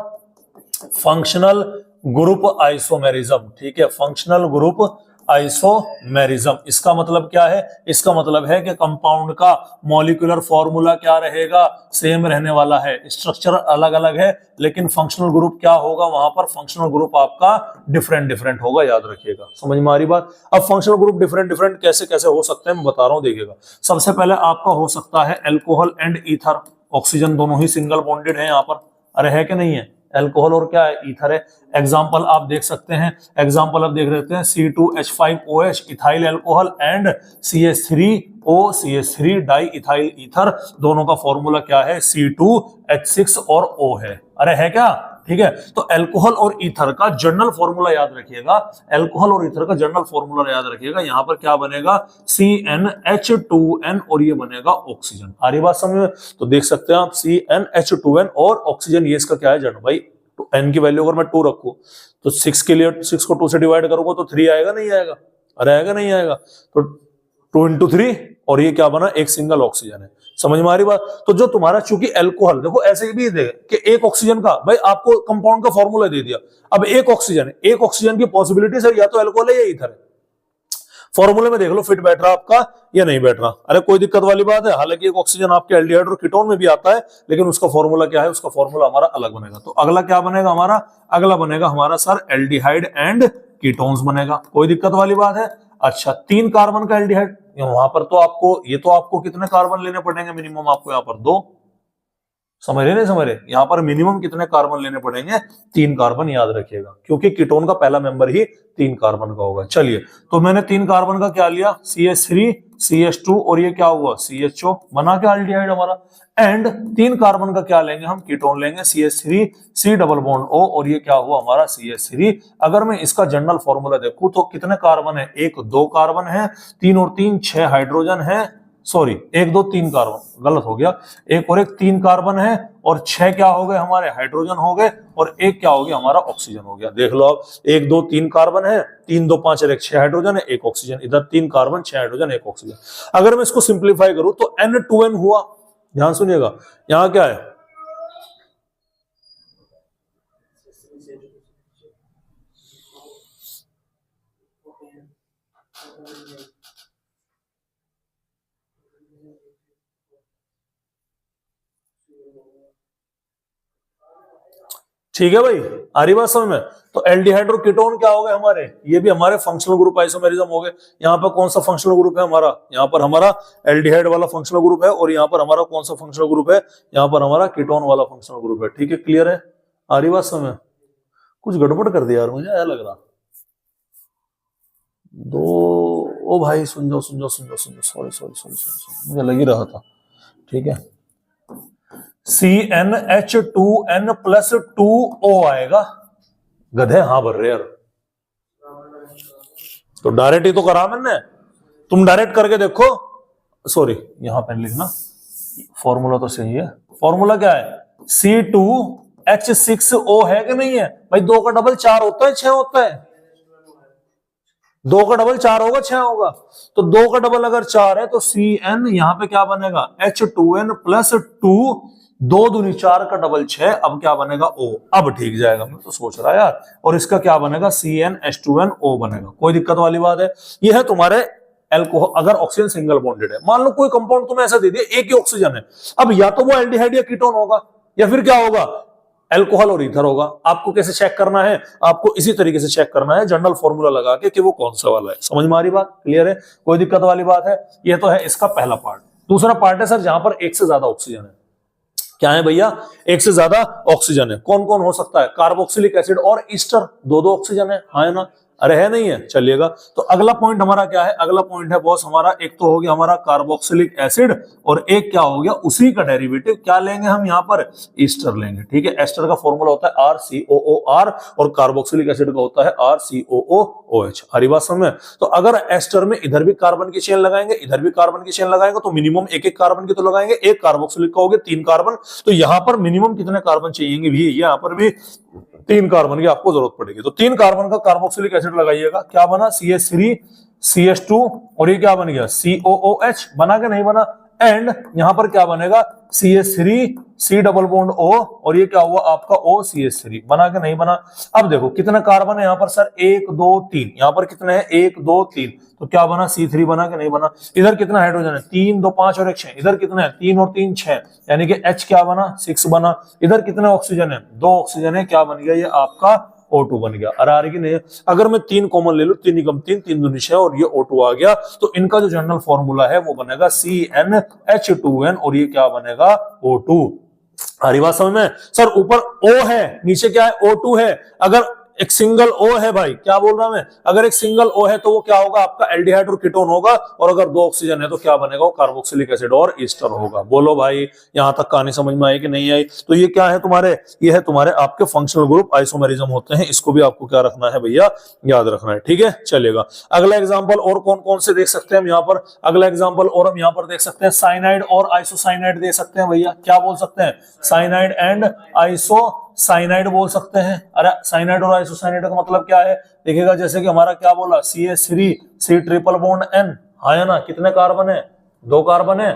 Speaker 1: फंक्शनल ग्रुप आइसोमेरिज्म। ठीक है, फंक्शनल ग्रुप आइसोमेरिज्म, इसका मतलब क्या है, इसका मतलब है कि कंपाउंड का मॉलिक्यूलर फॉर्मूला क्या रहेगा, सेम रहने वाला है, स्ट्रक्चर अलग अलग है, लेकिन फंक्शनल ग्रुप क्या होगा, वहां पर फंक्शनल ग्रुप आपका डिफरेंट होगा, याद रखिएगा। समझ में आ रही बात। अब फंक्शनल ग्रुप डिफरेंट कैसे कैसे हो सकते हैं मैं बता रहा हूं, देखिएगा। सबसे पहले आपका हो सकता है अल्कोहल एंड ईथर, ऑक्सीजन दोनों ही सिंगल बॉन्डेड है यहाँ पर, अरे है कि नहीं है, अल्कोहल और क्या है, ईथर है। एग्जांपल आप देख सकते हैं, एग्जांपल आप देख सकते हैं, C2H5OH ethyl alcohol and CH3O CH3 di ethyl ether, दोनों का फॉर्मूला क्या है, C2H6 और O है। अरे है क्या, ठीक है। तो अल्कोहल और ईथर का जनरल फॉर्मूला याद रखिएगा, अल्कोहल और ईथर का जनरल फॉर्मूला याद रखिएगा। यहां पर क्या बनेगा, CnH2n और ये बनेगा ऑक्सीजन। आ रही बात समझ में? तो देख सकते हैं आप CnH2n और ऑक्सीजन, ये इसका क्या है जनरल भाई। तो n की वैल्यू अगर मैं 2 रखूं तो 6 के लिए 6 को 2 से डिवाइड करूंगा तो 3 आएगा नहीं आएगा? अरे आएगा नहीं आएगा? तो 2 into 3 और ये क्या बना, एक सिंगल ऑक्सीजन है। समझ में आ रही बात? तो जो तुम्हारा चूंकि अल्कोहल, देखो ऐसे भी दे कि एक ऑक्सीजन का, भाई आपको कंपाउंड का फॉर्मूला दे दिया, अब एक ऑक्सीजन की पॉसिबिलिटी सर या तो अल्कोहल है या ईथर है। फॉर्मूले में देख लो फिट बैठ रहा आपका या नहीं बैठ रहा। अरे कोई दिक्कत वाली बात है? हालांकि एक ऑक्सीजन आपके एल्डिहाइड और कीटोन में भी आता है, लेकिन उसका फॉर्मूला क्या है, उसका फॉर्मूला हमारा अलग बनेगा। तो अगला क्या बनेगा हमारा, अगला बनेगा हमारा सर एल्डिहाइड एंड कीटोन्स बनेगा। कोई दिक्कत वाली बात है? अच्छा 3 कार्बन का एल्डिहाइड, वहां पर तो आपको ये तो आपको कितने कार्बन लेने पड़ेंगे मिनिमम, आपको यहाँ पर 2, समझ रहे नहीं समझ रहे? यहां पर मिनिमम कितने कार्बन लेने पड़ेंगे, 3 कार्बन याद रखिएगा, क्योंकि कीटोन का पहला मेंबर ही 3 कार्बन का होगा। चलिए तो मैंने 3 कार्बन का क्या लिया, CH3 CH2 और ये क्या हुआ CHO, बना क्या एल्डिहाइड हमारा। एंड 3 कार्बन का क्या लेंगे हम, कीटोन लेंगे CH3 C double bond O और ये क्या हुआ हमारा CH3। अगर मैं इसका जनरल फॉर्मूला देखूं तो कितने कार्बन है, 1 2 कार्बन है, 3 और 3 6 हाइड्रोजन है, सॉरी 1 2 3 कार्बन, गलत हो गया, 1 और 1 3 कार्बन है और 6 क्या हो गए हमारे हाइड्रोजन हो गए और 1 क्या हो गया हमारा ऑक्सीजन हो गया। देख लो आप, 1 2 3 कार्बन है, 3 2 5 और 1 6 हाइड्रोजन है, 1 ऑक्सीजन, इधर 3 कार्बन 6 हाइड्रोजन 1 ऑक्सीजन। अगर मैं इसको सिंप्लीफाई करूं तो N2N हुआ, ध्यान सुनिएगा, यहां क्या है, ठीक है भाई, आ रही बात समझ में? तो एल्डिहाइड और कीटोन क्या हो गए हमारे, ये भी हमारे फंक्शनल ग्रुप आइसोमेरिज्म हो गए। यहाँ पर कौन सा फंक्शनल ग्रुप है हमारा, यहाँ पर हमारा एल्डिहाइड वाला फंक्शनल ग्रुप है और यहाँ पर हमारा कौन सा फंक्शनल ग्रुप है, यहाँ पर हमारा कीटोन वाला फंक्शनल ग्रुप है। ठीक है, क्लियर है? आ रही बात समझ में? कुछ गड़बड़ कर दिया यार, मुझे ऐसा लग रहा। दो, ओ भाई सुन जाओ सुन जाओ सुन जाओ सुन जाओ, सॉरी सॉरी सॉरी सॉरी, मुझे लग ही रहा था। ठीक है, CnH2n प्लस 2O आएगा, गधे हाँ भर रहे यार। तो डायरेक्ट ही तो करा मैंने, तुम डायरेक्ट करके देखो। सॉरी यहां पेन लिखना, फॉर्मूला तो सही है। फॉर्मूला क्या है, C2H6O है कि नहीं है भाई? 2 का डबल 4 होता है, 6 होता है। 2 का डबल 4 होगा, 6 होगा। तो 2 का डबल अगर 4 है तो Cn यहां पे क्या बनेगा, H2n प्लस 2, 2 दूनी 4 का डबल 6, अब क्या बनेगा O। अब ठीक जाएगा, मैं तो सोच रहा यार। और इसका क्या बनेगा, CnH2nO बनेगा। कोई दिक्कत वाली बात है? ये है तुम्हारे एल्कोहल। अगर ऑक्सीजन सिंगल बॉन्डेड है, मान लो कोई कंपाउंड तुम्हें ऐसा दे दिया एक ही ऑक्सीजन है, अब या तो वो एल्डिहाइड या कीटोन होगा या फिर क्या होगा, अल्कोहल और ईथर होगा। आपको कैसे चेक करना है, आपको इसी तरीके से चेक करना है, जनरल फॉर्मूला लगा के कि वो कौन सा वाला है। समझ में आ रही बात, क्लियर है? कोई दिक्कत वाली बात है? ये तो है इसका पहला पार्ट। दूसरा पार्ट है सर जहां पर एक से ज्यादा ऑक्सीजन है। क्या है भैया, एक से ज्यादा ऑक्सीजन है। कौन कौन हो सकता है, कार्बोक्सिलिक एसिड और ईस्टर, 2 ऑक्सीजन है, हाँ है ना? अरे है नहीं है, चलिएगा। तो अगला पॉइंट हमारा क्या है, अगला पॉइंट है बॉस हमारा, एक तो हो गया हमारा कार्बोक्सिलिक एसिड और एक क्या हो गया उसी का डेरिवेटिव, क्या लेंगे हम यहाँ पर, ईस्टर लेंगे। ठीक है, एस्टर का फॉर्मूला होता है RCOOR और कार्बोक्सिलिक एसिड का होता है RCOOOH। हरी बात समझ में? तो अगर एस्टर में इधर भी कार्बन की चेन लगाएंगे, इधर भी कार्बन की चेन लगाएंगे, तो मिनिमम एक एक कार्बन की तो लगाएंगे, एक कार्बोक्सिलिक का हो गया 3 कार्बन। तो यहां पर मिनिमम कितने कार्बन चाहिए भी, यहाँ पर भी 3 कार्बन की आपको जरूरत पड़ेगी। तो 3 कार्बन का कार्बोक्सिलिक एसिड लगाइएगा, क्या बना CH3 CH2 और ये क्या बन गया COOH, बना के नहीं बना? एंड यहां पर क्या बनेगा CH3 C double bond O और ये क्या हुआ आपका OCH3, बना के नहीं बना? अब देखो कितने कार्बन है यहाँ पर सर, 1 2 3, यहाँ पर कितने हैं 1 2 3, तो क्या बना C3, बना के नहीं बना? इधर कितना हाइड्रोजन है, 3 2 5 और 1 6, इधर कितने हैं 3 और 3 6, यानी कि H क्या बना 6 बना। इधर कितने ऑक्सीजन है, 2 ऑक्सीजन है, क्या बन गया ये आपका O2 बन गया। अरे आ रही कि नहीं? अगर मैं 3 कॉमन ले लूं, 3 निकम 3 3 दूनी 6 और ये O2 आ गया, तो इनका जो जनरल फॉर्मूला है वो बनेगा CnH2n और ये क्या बनेगा O2। हरी बात समझ में? सर ऊपर O है, नीचे क्या है O2 है। अगर एक सिंगल ओ है भाई, क्या बोल रहा मैं, अगर एक सिंगल ओ है तो वो क्या होगा आपका एल्डिहाइड और कीटोन होगा, और अगर दो ऑक्सीजन है तो क्या बनेगा, वो कार्बोक्सिलिक एसिड और ईस्टर होगा। बोलो भाई यहां तक कहानी समझ में आई कि नहीं आई। तो ये क्या है तुम्हारे, ये है तुम्हारे आपके फंक्शनल ग्रुप आइसोमेरिज्म होते हैं, इसको भी आपको क्या रखना है भैया, याद रखना है, ठीक है। चलेगा अगला एग्जांपल और कौन कौन से देख सकते हैं हम यहाँ पर, अगला एग्जांपल और हम यहाँ पर देख सकते हैं साइनाइड और आइसोसाइनाइड देख सकते हैं भैया, क्या बोल सकते हैं, साइनाइड एंड आइसोसाइनाइड बोल सकते हैं। अरे साइनाइड और आइसोसाइनाइड का मतलब क्या है, देखिएगा जैसे कि हमारा क्या बोला, CH3 C triple bond N, है ना, कितने कार्बन है, 2 कार्बन है,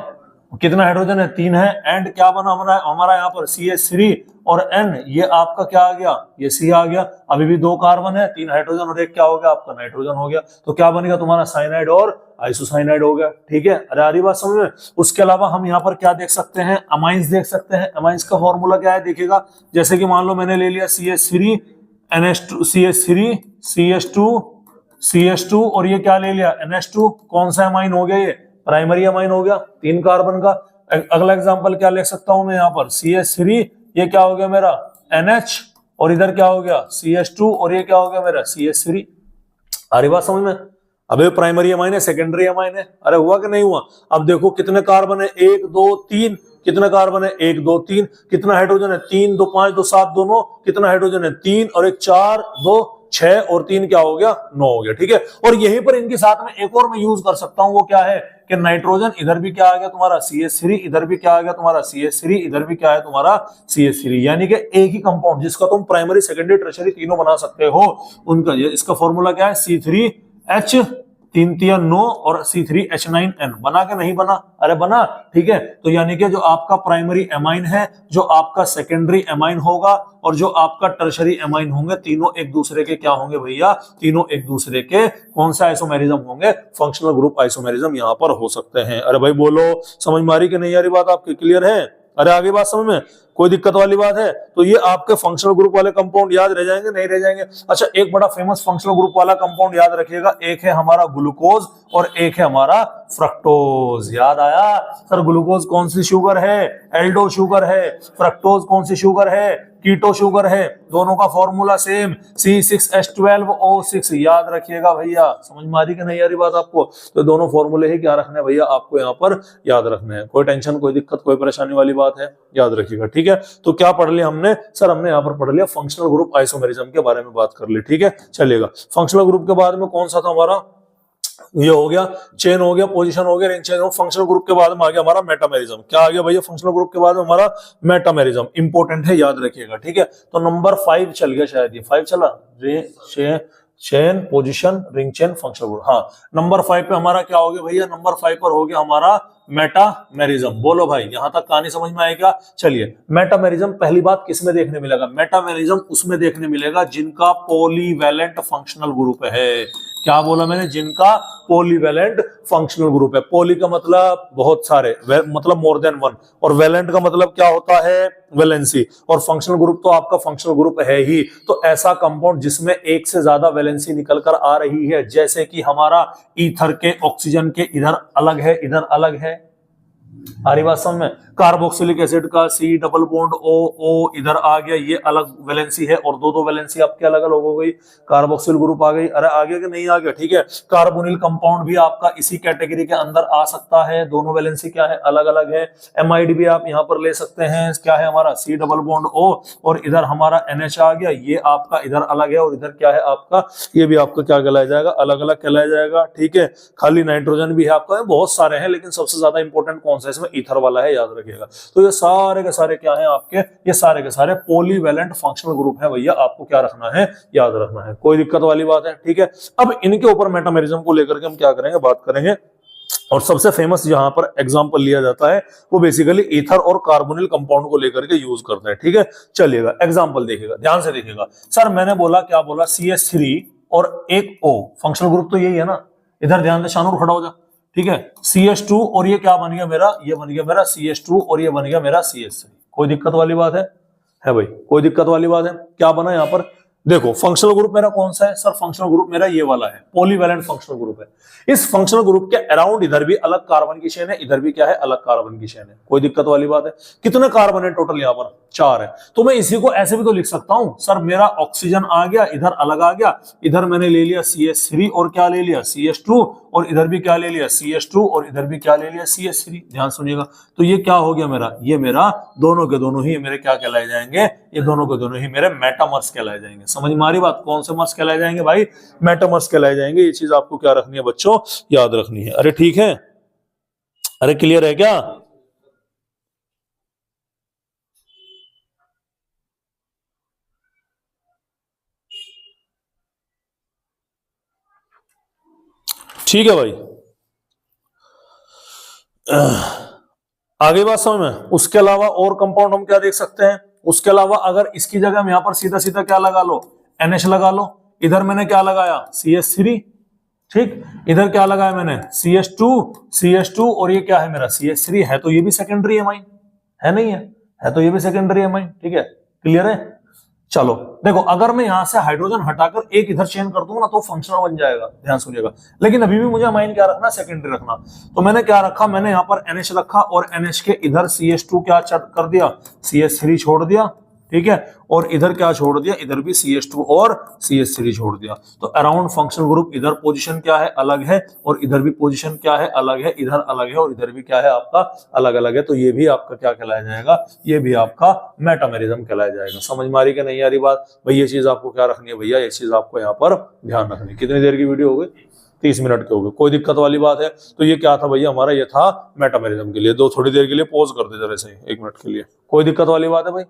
Speaker 1: कितना हाइड्रोजन है, 3 है, एंड क्या बना हमारा यहाँ पर CH3 और N, ये आपका क्या आ गया, ये C आ गया, अभी भी 2 कार्बन है, 3 हाइड्रोजन और एक क्या हो गया आपका नाइट्रोजन हो गया, तो क्या बनेगा तुम्हारा साइनाइड और आइसोसाइनाइड हो गया, ठीक है। अरे आ रही बात समझ में। उसके अलावा हम यहाँ पर क्या देख सकते हैं, अमाइंस देख सकते हैं। अमाइंस का फॉर्मूला क्या है, देखिएगा जैसे कि मान लो मैंने ले लिया CH3 NH2 CH3 CH2 और ये क्या ले लिया NH2, कौन सा अमाइन हो गया, ये प्राइमरी अमाइन हो गया, 3 कार्बन का। अगला एग्जांपल क्या लिख सकता हूं मैं यहाँ पर, CH3 ये क्या हो गया मेरा NH, और इधर क्या हो गया CH2 और ये क्या हो गया मेरा CH3। आ रही बात समझ में। अबे प्राइमरी अमाइन है, सेकेंडरी अमाइन है, अरे हुआ कि नहीं हुआ। अब देखो कितने कार्बन है, 1 2 3, कितने कार्बन है 1 2 3, कितना हाइड्रोजन है 3 2 5 2 7 दोनों, कितना हाइड्रोजन है 3 और 1 4 2 6 और 3 क्या हो गया 9 हो गया, ठीक है। और यहीं पर इनके साथ में एक और मैं यूज कर सकता हूं, वो क्या है कि नाइट्रोजन इधर भी क्या आ गया तुम्हारा CH3, इधर भी क्या आ गया तुम्हारा CH3, इधर भी क्या है तुम्हारा CH3, यानी कि एक ही कंपाउंड जिसका तुम प्राइमरी सेकेंडरी टर्शियरी तीनों बना सकते हो, उनका इसका फॉर्मूला क्या है, C3H 3 3 9 और C3H9N, बना के नहीं बना, अरे बना, ठीक है। तो यानी कि जो आपका प्राइमरी एमाइन है, जो आपका सेकेंडरी एमाइन होगा और जो आपका टर्शरी एमाइन होंगे, तीनों एक दूसरे के क्या होंगे भैया, तीनों एक दूसरे के कौन सा आइसोमेरिज्म होंगे, फंक्शनल ग्रुप आइसोमेरिज्म यहां पर हो सकते हैं। अरे भाई बोलो समझ मारी कि नहीं, यारी बात आपकी क्लियर है। अरे आगे बात समझ में, कोई दिक्कत वाली बात है। तो ये आपके फंक्शनल ग्रुप वाले कंपाउंड याद रह जाएंगे, नहीं रह जाएंगे। अच्छा एक बड़ा फेमस फंक्शनल ग्रुप वाला कंपाउंड याद रखिएगा, एक है हमारा ग्लूकोज और एक है हमारा फ्रक्टोज। याद आया सर, ग्लूकोज कौन सी शुगर है, एल्डो शुगर है, फ्रक्टोज कौन सी शुगर है, कीटो शुगर है, दोनों का फॉर्मूला सेम C6H12O6। याद रखिएगा भैया, समझ में आ रही कि नहीं आ रही बात आपको। तो दोनों फॉर्मूले ही क्या रखने हैं भैया, आपको यहाँ पर याद रखने हैं। कोई टेंशन कोई दिक्कत कोई परेशानी वाली बात है, याद रखिएगा, ठीक है। तो क्या पढ़ लिया हमने सर, हमने यहाँ पर पढ़ लिया फंक्शनल ग्रुप आइसोमेरिज्म के बारे में बात कर ली, ठीक है। चलेगा फंक्शनल ग्रुप के बाद में कौन सा था हमारा, ये हो गया चेन, हो गया पोजीशन, हो गया रिंग चेन। फंक्शनल ग्रुप के बाद में आ गया हमारा मेटामेरिज्म। क्या आ गया भैया फंक्शनल ग्रुप के बाद में हमारा मेटामेरिज्म, इंपॉर्टेंट है, याद रखिएगा, ठीक है। तो नंबर 5 चल गया, शायद ये 5 चला, chain position ring chain functional group. हाँ नंबर 5 पे हमारा क्या हो गया भैया, नंबर 5 पर हो गया हमारा मेटामेरिज्म। बोलो भाई यहां तक कहानी समझ में आएगा। चलिए मेटामेरिज्म पहली बात किस में देखने मिलेगा, मेटामेरिज्म उसमें देखने मिलेगा जिनका पॉलीवैलेंट फंक्शनल ग्रुप है। क्या बोला मैंने, जिनका पॉलीवैलेंट फंक्शनल ग्रुप है। पॉली का मतलब बहुत सारे, मतलब मोर देन वन, और वैलेंट का मतलब क्या होता है, वैलेंसी, और फंक्शनल ग्रुप तो आपका फंक्शनल ग्रुप है ही। तो ऐसा कंपाउंड जिसमें एक से ज्यादा वैलेंसी निकल कर आ रही है, जैसे कि हमारा ईथर के ऑक्सीजन के इधर अलग है, इधर अलग है, हरी बात समझ में। कार्बोक्सिलिक एसिड का C डबल बॉन्ड O इधर आ गया, ये अलग वैलेंसी है, और दो वैलेंसी आपके अलग अलग हो गई, कार्बोक्सिल ग्रुप आ गई। अरे आगे कि नहीं आ गया, ठीक है। कार्बोनिल कंपाउंड भी आपका इसी कैटेगरी के अंदर आ सकता है, दोनों वैलेंसी क्या है, अलग अलग है। एमाइड भी आप यहाँ पर ले सकते हैं, क्या है हमारा C डबल बॉन्ड O, और इधर हमारा NH आ गया, ये आपका इधर अलग है, और इधर क्या है आपका, ये भी आपका क्या कहलाया जाएगा, अलग अलग कहलाया जाएगा, ठीक है। खाली नाइट्रोजन भी है आपका, बहुत सारे हैं, लेकिन सबसे ज्यादा इंपॉर्टेंट कौन सा इसमें, ईथर वाला है, याद रखिएगा। तो ये सारे के सारे क्या हैं आपके, ये सारे के सारे पॉलीवैलेंट फंक्शनल ग्रुप है भैया, आपको क्या रखना है, याद रखना है, कोई दिक्कत वाली बात है, ठीक है। अब इनके ऊपर मेटामेरिज्म को लेकर के हम क्या करेंगे, बात करेंगे। और सबसे फेमस जहां पर एग्जांपल लिया जाता है वो बेसिकली ईथर और कार्बोनिल कंपाउंड को लेकर के यूज करते हैं, ठीक है। चलिएगा एग्जांपल देखिएगा, ध्यान से देखिएगा। सर मैंने बोला, क्या बोला, CH3 और एक O, फंक्शनल ग्रुप तो यही है ना, इधर ध्यान से शानूर खड़ा हो जा, ठीक है। CH2 और ये क्या बन गया मेरा, ये बन गया मेरा CH2 और ये बन गया मेरा CH3। कोई दिक्कत वाली बात है भाई, कोई दिक्कत वाली बात है। क्या बना यहाँ पर, देखो फंक्शनल ग्रुप मेरा कौन सा है सर, फंक्शनल ग्रुप मेरा ये वाला है, पॉलीवैलेंट फंक्शनल ग्रुप है। इस फंक्शनल ग्रुप के अराउंड इधर भी अलग कार्बन की चेन है, इधर भी क्या है, अलग कार्बन की चेन है। कोई दिक्कत वाली बात है? कितने कार्बन है टोटल? यहाँ पर 4 है। तो मैं इसी को ऐसे भी तो लिख सकता हूं सर, मेरा ऑक्सीजन आ गया, इधर अलग आ गया, इधर मैंने ले लिया CH3 और क्या ले लिया CH2, और इधर भी क्या ले लिया CH2 और इधर भी क्या ले लिया CH3। ध्यान सुनिएगा, तो ये क्या हो गया मेरा, ये मेरा दोनों के दोनों ही मेरे क्या कहलाए जाएंगे, ये दोनों के दोनों ही मेरे मेटामर्स कहलाए जाएंगे। समझ में आ रही बात? कौन से मर्स कहलाए जाएंगे भाई? मेटामर्स कहलाए जाएंगे। ये चीज आपको क्या रखनी है बच्चों, याद रखनी है। अरे ठीक है, अरे क्लियर है क्या? ठीक है भाई, आगे बात समझ में। उसके अलावा और कंपाउंड हम क्या देख सकते हैं? उसके अलावा अगर इसकी जगह हम यहां पर सीधा सीधा क्या लगा लो, NH लगा लो। इधर मैंने क्या लगाया CH3, ठीक। इधर क्या लगाया मैंने CH2 और ये क्या है मेरा CH3 है, तो ये भी सेकेंडरी एमाइन है, नहीं है तो ये भी सेकेंडरी एमाइन। ठीक है, क्लियर है? चलो देखो, अगर मैं यहां से हाइड्रोजन हटाकर एक इधर चेन कर दूंगा ना तो फंक्शनल बन जाएगा। ध्यान सुनिएगा, लेकिन अभी भी मुझे अमाइन क्या रखना, सेकेंडरी रखना। तो मैंने क्या रखा, मैंने यहां पर NH रखा और NH के इधर CH2 क्या कर दिया, CH3 छोड़ दिया। ठीक है, और इधर क्या छोड़ दिया, इधर भी CH2 और CH3 छोड़ दिया। तो अराउंड फंक्शनल ग्रुप इधर पोजीशन क्या है, अलग है, और इधर भी पोजीशन क्या है, अलग है, इधर अलग है और इधर भी क्या है आपका अलग अलग है। तो ये भी आपका क्या कहलाया जाएगा, ये भी आपका मेटामेरिज्म कहलाया जाएगा। समझ में आ रही कि नहीं आ रही बात भाई? ये चीज आपको क्या रखनी है भैया, ये चीज आपको यहाँ पर ध्यान रखनी है। कितनी देर की वीडियो हो गई? 30 मिनट के हो गए, कोई दिक्कत वाली बात है? तो ये क्या था भैया हमारा, ये था मेटामेरिज्म के लिए। दो थोड़ी देर के लिए पॉज कर दे जरा से, 1 मिनट के लिए। कोई दिक्कत वाली बात है भाई?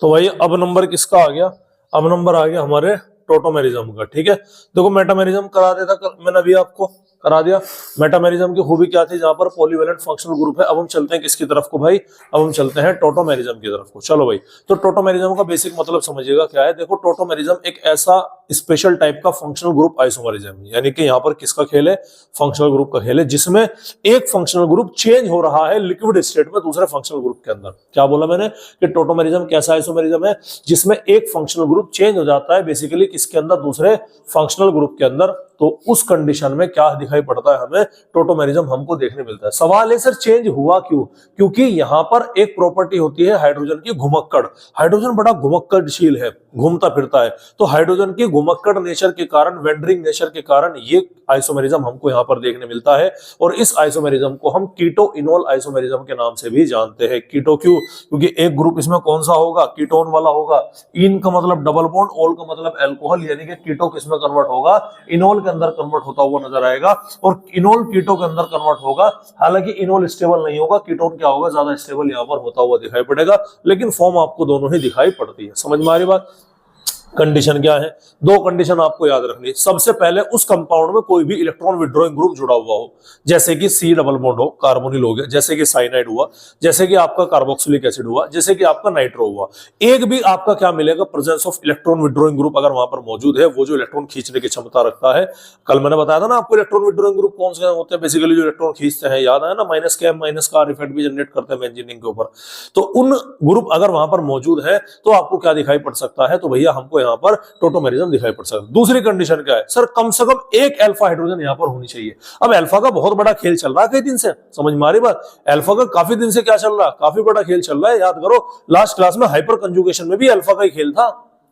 Speaker 1: तो भाई अब नंबर किसका आ गया, अब नंबर आ गया हमारे टोटोमेरिज्म का। ठीक है, देखो मेटामेरिज्म करा देता मैंने अभी आपको, करा दिया। मेटामेरिज्म की खूबी क्या थी, जहां पर पॉलीवैलेंट फंक्शनल ग्रुप है। अब हम चलते हैं किसकी तरफ को भाई, अब हम चलते हैं टोटोमेरिज्म की तरफ को। चलो भाई, तो टोटोमेरिज्म का बेसिक मतलब समझिएगा क्या है। देखो टोटोमेरिज्म एक ऐसा स्पेशल टाइप का फंक्शनल ग्रुप आइसोमेरिज्म, यानी कि यहाँ पर किसका खेल है, फंक्शनल ग्रुप का खेल है, जिसमें एक फंक्शनल ग्रुप चेंज हो रहा है लिक्विड स्टेट में दूसरे फंक्शनल ग्रुप के अंदर। क्या बोला मैंने कि टोटोमेरिज्म कैसा आइसोमेरिज्म है, जिसमें एक फंक्शनल ग्रुप चेंज हो जाता है बेसिकली किसके अंदर, दूसरे फंक्शनल ग्रुप के अंदर। तो उस कंडीशन में क्या दिखाई पड़ता है हमें, टोटोमेरिज्म हमको देखने मिलता है। सवाल है सर चेंज हुआ क्यों? क्योंकि यहां पर एक प्रॉपर्टी होती है हाइड्रोजन की, घुमक्कड़। हाइड्रोजन बड़ा घुमक्कड़शील है, घूमता फिरता है। तो हाइड्रोजन की घुमक्कड़ नेचर के कारण, वेंडरिंग नेचर के कारण ये आइसोमेरिज्म हमको यहां पर देखने मिलता है। और इस आइसोमेरिज्म को हम कीटो इनोल आइसोमेरिज्म के नाम से भी जानते हैं। कीटो क्यों? क्योंकि एक ग्रुप इसमें कौन सा होगा, कीटोन वाला होगा। इन का मतलब डबल बॉन्ड, ओल का मतलब एल्कोहल, यानी कि कीटो किसमें कन्वर्ट होगा, इनोल के अंदर कन्वर्ट होता हुआ नजर आएगा। और इनोल कीटो के अंदर कन्वर्ट होगा। हालांकि इनोल स्टेबल नहीं होगा, कीटोन क्या होगा, ज्यादा स्टेबल यहां पर होता हुआ दिखाई पड़ेगा। लेकिन फॉर्म आपको दोनों ही दिखाई पड़ती है। समझ में आ रही बात? कंडीशन क्या है, दो कंडीशन आपको याद रखनी है। सबसे पहले उस कंपाउंड में कोई भी इलेक्ट्रॉन विड्रॉइंग ग्रुप जुड़ा हुआ हो, जैसे कि C डबल बॉन्ड हो, कार्बोनिल हो गया, जैसे कि साइनाइड हुआ, जैसे कि आपका कार्बोक्सिलिक एसिड हुआ, जैसे कि आपका नाइट्रो हुआ। एक भी आपका क्या मिलेगा, presence of electron withdrawing group अगर वहां पर मौजूद है, वो जो इलेक्ट्रॉन खींचने की क्षमता रखता है। कल मैंने बताया था ना आपको इलेक्ट्रॉन विड्रॉइंग ग्रुप कौन से होते हैं, बेसिकली जो इलेक्ट्रॉन खींचते हैं, याद है ना, माइनस के माइनस का इफेक्ट भी जनरेट करते हैं बेंजीनिंग के ऊपर। तो उन ग्रुप अगर वहां पर मौजूद है तो आपको क्या दिखाई पड़ सकता है, तो भैया हमको यहाँ पर टोटोमेरिज्म दिखाई पड़ सकता है। दूसरी कंडीशन क्या है सर, कम से कम एक अल्फा हाइड्रोजन यहां पर होनी चाहिए। अब अल्फा का बहुत बड़ा खेल चल रहा है कई दिन से, समझ में आ रही बात? अल्फा का काफी दिन से क्या चल रहा है, काफी बड़ा खेल चल रहा है। याद करो लास्ट क्लास में हाइपर कंजुगेशन में भी अल्फा का ही खेल था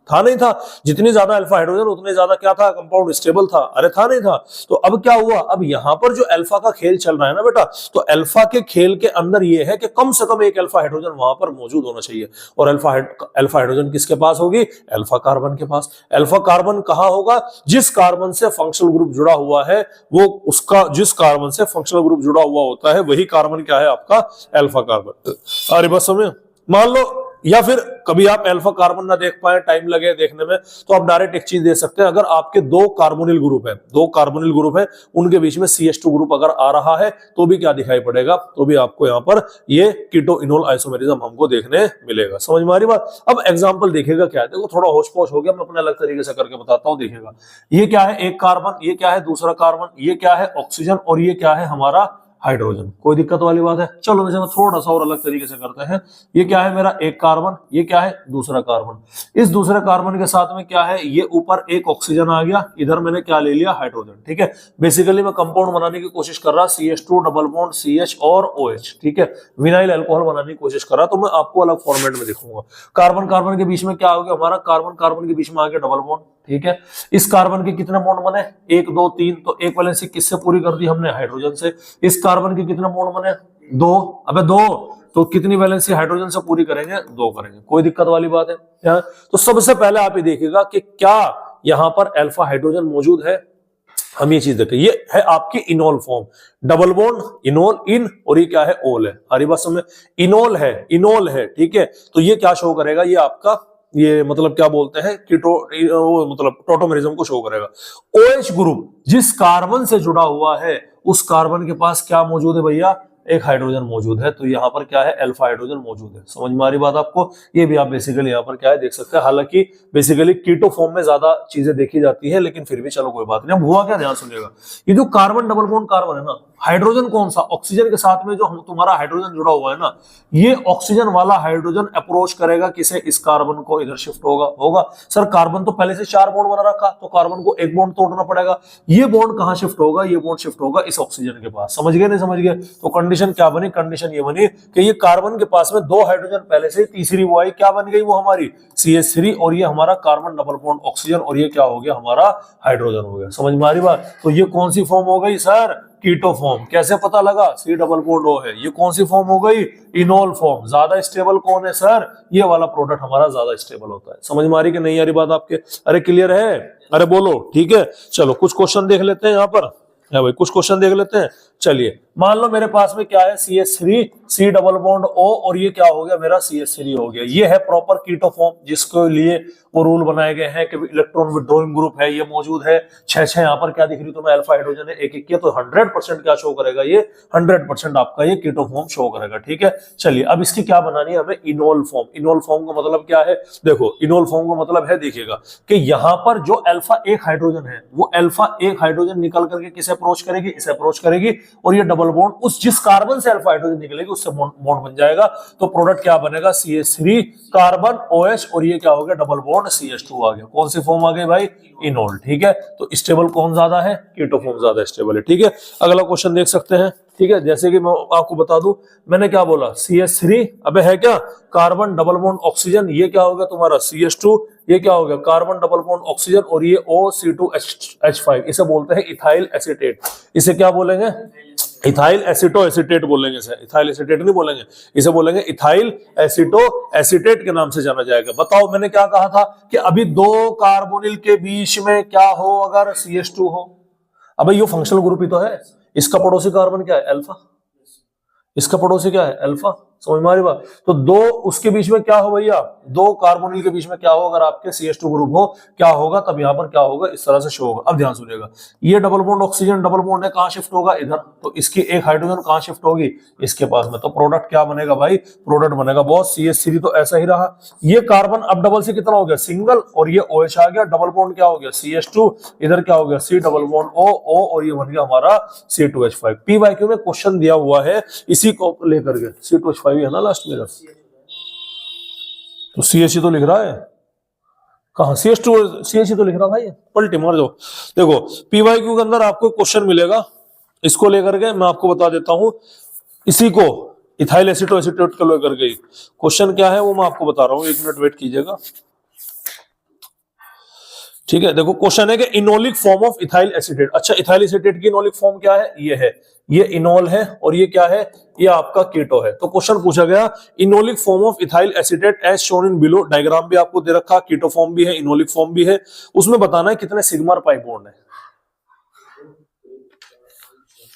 Speaker 1: नहीं था? जितनी ज्यादा अल्फा हाइड्रोजन उतने ज्यादा क्या था, कंपाउंड स्टेबल था। अरे था नहीं था? तो अब क्या हुआ, अब यहां पर जो अल्फा का खेल चल रहा है ना बेटा, तो अल्फा के खेल के अंदर ये है कि कम से कम एक अल्फा हाइड्रोजन वहां पर मौजूद होना चाहिए। और अल्फा हाइड्रोजन किसके पास होगी, अल्फा कार्बन के पास। अल्फा कार्बन कहां होगा, जिस कार्बन से फंक्शनल ग्रुप जुड़ा हुआ है, वो उसका जिस कार्बन से फंक्शनल ग्रुप जुड़ा हुआ होता है वही कार्बन क्या है आपका, अल्फा कार्बन। अरे बस समझ, मान लो या फिर कभी आप अल्फा कार्बन ना देख पाए, टाइम लगे देखने में, तो आप डायरेक्ट एक चीज दे सकते हैं। अगर आपके दो कार्बोनिल ग्रुप है, उनके बीच में CH2 ग्रुप अगर आ रहा है तो भी क्या दिखाई पड़ेगा, तो भी आपको यहाँ पर ये कीटो इनोल आइसोमेरिज्म हमको देखने मिलेगा। समझ में आ रही बात? अब एग्जांपल देखिएगा क्या है, देखो थोड़ा होश पोश हो गया, मैं अपने अलग तरीके से करके बताता हूँ। देखिएगा ये क्या है, एक कार्बन, ये क्या है दूसरा कार्बन, ये क्या है ऑक्सीजन, और ये क्या है हमारा हाइड्रोजन। कोई दिक्कत वाली बात है? चलो वैसे मैं थोड़ा सा और अलग तरीके से करते हैं। ये क्या है मेरा एक कार्बन, ये क्या है दूसरा कार्बन। इस दूसरे कार्बन के साथ में क्या है, ये ऊपर एक ऑक्सीजन आ गया, इधर मैंने क्या ले लिया हाइड्रोजन। ठीक है, बेसिकली मैं कंपाउंड बनाने की कोशिश कर रहा, CH2 डबल बॉन्ड CH और OH। ठीक है, विनाइल अल्कोहल बनाने की कोशिश कर रहा, तो मैं आपको अलग फॉर्मेट में दिखाऊंगा। कार्बन कार्बन के बीच में क्या हो गया हमारा, कार्बन कार्बन के बीच में आ गया डबल बॉन्ड। ठीक है, इस कार्बन के कितने बॉन्ड बने, 1 2 3, तो एक वैलेंसी किससे पूरी कर दी हमने, हाइड्रोजन से। इस कार्बन के कितने बॉन्ड बने, 2, अबे 2, तो कितनी वैलेंसी हाइड्रोजन से पूरी करेंगे, 2 करेंगे। कोई दिक्कत वाली बात है? तो सबसे पहले आप ये देखिएगा कि क्या यहां पर अल्फा हाइड्रोजन मौजूद है। हम ये चीज देखें, ये है आपकी enol form, double bond enol इन, और ये क्या है ओल है। हरी बात समझ, इनोल है। ठीक है, तो ये क्या शो करेगा, ये आपका ये मतलब क्या बोलते हैं कीटो, मतलब टोटोमेरिज्म को शो करेगा। OH ग्रुप जिस कार्बन से जुड़ा हुआ है, उस कार्बन के पास क्या मौजूद है भैया, एक हाइड्रोजन मौजूद है, तो यहाँ पर क्या है अल्फा हाइड्रोजन मौजूद है। समझ में आ रही बात आपको? ये भी आप बेसिकली यहाँ पर क्या है देख सकते हैं। हालांकि बेसिकली कीटो फॉर्म में ज्यादा चीजें देखी जाती है, लेकिन फिर भी चलो कोई बात नहीं। अब हुआ क्या, ध्यान सुनिएगा, ये जो कार्बन डबल बॉन्ड कार्बन है ना, हाइड्रोजन कौन सा, ऑक्सीजन के साथ में जो तुम्हारा हाइड्रोजन जुड़ा हुआ है ना, ये ऑक्सीजन वाला हाइड्रोजन अप्रोच करेगा किसे, इस कार्बन को, इधर शिफ्ट होगा सर कार्बन तो पहले से 4 बॉन्ड बना रखा, तो कार्बन को एक बॉन्ड तोड़ना पड़ेगा। ये बॉन्ड कहां शिफ्ट होगा, ये बॉन्ड शिफ्ट होगा इस ऑक्सीजन के पास। समझ गए नहीं समझ गए? तो कंडीशन क्या बनी, कंडीशन ये बनी कि ये कार्बन के पास में 2 हाइड्रोजन पहले से, तीसरी वो आई, क्या बन गई वो हमारी CH3, और ये हमारा कार्बन डबल बॉन्ड ऑक्सीजन, और ये क्या हो गया हमारा हाइड्रोजन हो गया। समझ में आ रही बात? तो ये कौन सी फॉर्म हो गई सर, कीटो फॉर्म। कैसे पता लगा, C डबल बॉन्ड O है। ये कौन सी फॉर्म हो गई, इनोल फॉर्म। ज्यादा स्टेबल कौन है सर, ये वाला प्रोडक्ट हमारा ज्यादा स्टेबल होता है। समझ में आ रही कि नहीं आ रही बात आपके? अरे क्लियर है? अरे बोलो। ठीक है, चलो कुछ क्वेश्चन देख लेते हैं यहाँ पर। है भाई, कुछ क्वेश्चन देख लेते हैं। चलिए, मान लो मेरे पास में क्या है, CH3 C double bond O, और ये क्या हो गया मेरा CH3 हो गया। ये है प्रॉपर कीटो फॉर्म, जिसके लिए वो रूल बनाए गए हैं कि इलेक्ट्रॉन विड्रॉइंग ग्रुप है, ये मौजूद है। 6 यहाँ पर क्या दिख रही तुम्हें, अल्फा हाइड्रोजन है, एक किया, तो 100% क्या शो करेगा, ये 100% आपका ये कीटो फॉर्म शो करेगा। ठीक है, चलिए अब इसकी क्या बनानी है हमें, इनोल फॉर्म। इनोल फॉर्म का मतलब क्या है, देखो इनोल फॉर्म का मतलब है, देखिएगा कि यहाँ पर जो अल्फा एक हाइड्रोजन है, वो अल्फा एक हाइड्रोजन निकल करके किसे अप्रोच करेगी, इसे अप्रोच करेगी, और ये डबल बॉन्ड उस जिस कार्बन से अल्फा हाइड्रोजन निकलेगी उससे बॉन्ड बन जाएगा। तो प्रोडक्ट क्या बनेगा, CH3 कार्बन OH, और ये क्या हो गया डबल बॉन्ड CH2 आ गया। कौन सी फॉर्म आ गई भाई, इनोल। ठीक है, तो स्टेबल कौन ज्यादा है, कीटो फॉर्म ज्यादा स्टेबल है। ठीक है, अगला क्वेश्चन देख सकते हैं। ठीक है, जैसे कि मैं आपको बता दूं, मैंने क्या बोला, CH3 अबे है क्या, कार्बन डबल बॉन्ड ऑक्सीजन, ये क्या हो गया तुम्हारा CH2, ये क्या हो गया कार्बन डबल बॉन्ड ऑक्सीजन, और ये OC2H5, इसे बोलते हैं इथाइल एसीटेट। इसे क्या बोलेंगे, इथाइल एसिटो एसीटेट बोलेंगे। इसे इथाइल एसीटेट नहीं बोलेंगे, इसे बोलेंगे इथाइल एसिटो एसीटेट के नाम से जाना जाएगा। बताओ मैंने क्या कहा था कि अभी 2 कार्बोनिल के बीच में क्या हो, अगर CH2 हो। अबे ये फंक्शनल ग्रुप ही तो है। इसका पड़ोसी कार्बन क्या है, अल्फा। इसका पड़ोसी क्या है, अल्फा। समझ में आ रही बात? तो 2 उसके बीच में क्या हो भैया, 2 कार्बोनिल के बीच में क्या हो, अगर आपके CH2 ग्रुप हो, क्या होगा, तब यहां पर क्या होगा, इस तरह से शो होगा। अब ध्यान सुनिएगा, ये double bond oxygen double bond है, कहां शिफ्ट होगा, इधर। तो इसकी एक हाइड्रोजन कहां शिफ्ट होगी, इसके पास में। तो प्रोडक्ट क्या बनेगा भाई, प्रोडक्ट बनेगा बॉस CH3, तो ऐसा ही रहा। ये कार्बन अब डबल से कितना हो गया, सिंगल, और ये OH आ गया, डबल बॉन्ड क्या हो गया CH2, इधर क्या हो गया C डबल बॉन्ड O, और ये बन गया हमारा C2H5। PYQ में क्वेश्चन दिया हुआ है इसी को लेकर के, C2H5 है ना लास्ट में, तो CH तो लिख रहा है, कहां CH तो लिख रहा भाई, पलटी मार दो। देखो PYQ के अंदर आपको क्वेश्चन मिलेगा, इसको लेकर के मैं आपको बता देता हूं, इसी को इथाइल एसिटो एसीटेट को लेकर के क्वेश्चन क्या है वो मैं आपको बता रहा हूं, 1 मिनट वेट कीजिएगा। ठीक है, देखो क्वेश्चन है कि enolic form of ethyl acetate. अच्छा, इथाइल एसीटेट की इनोलिक फॉर्म क्या है, ये है, ये इनोल है, और ये क्या है, ये आपका कीटो है। तो क्वेश्चन पूछा गया enolic form of ethyl acetate as shown in below, diagram भी आपको दे रखा, कीटो फॉर्म भी है, इनोलिक फॉर्म भी है, उसमें बताना है कितने सिग्मा और पाई बॉन्ड है।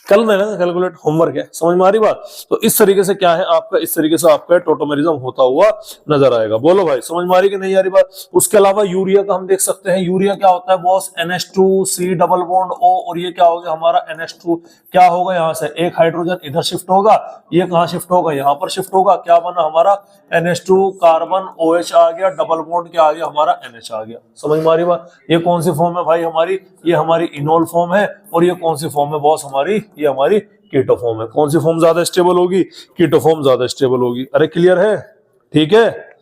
Speaker 1: कल मैंने कैलकुलेट होमवर्क है, समझ में आ रही बात? तो इस तरीके से क्या है आपका, इस तरीके से आपका टोटोमेरिज्म होता हुआ नजर आएगा। बोलो भाई, समझ में आ रही कि नहीं आ रही बात? उसके अलावा यूरिया का हम देख सकते हैं, यूरिया क्या होता है boss, NH2C double bond O, और ये क्या हो गया हमारा NH2, क्या होगा यहाँ से एक हाइड्रोजन इधर शिफ्ट होगा, ये कहाँ शिफ्ट होगा, यहाँ पर शिफ्ट होगा, क्या बना हमारा NH2 कार्बन OH आ गया, डबल बॉन्ड क्या आ गया हमारा NH आ गया। समझ में आ रही बात? ये कौन सी फॉर्म है भाई हमारी, ये हमारी इनोल फॉर्म है, और ये कौन सी फॉर्म है बॉस हमारी, ये हमारी कीटो फॉर्म है। कौन सी फॉर्म ज्यादा स्टेबल होगी, कीटो फॉर्म ज्यादा स्टेबल होगी। अरे क्लियर है, ठीक है,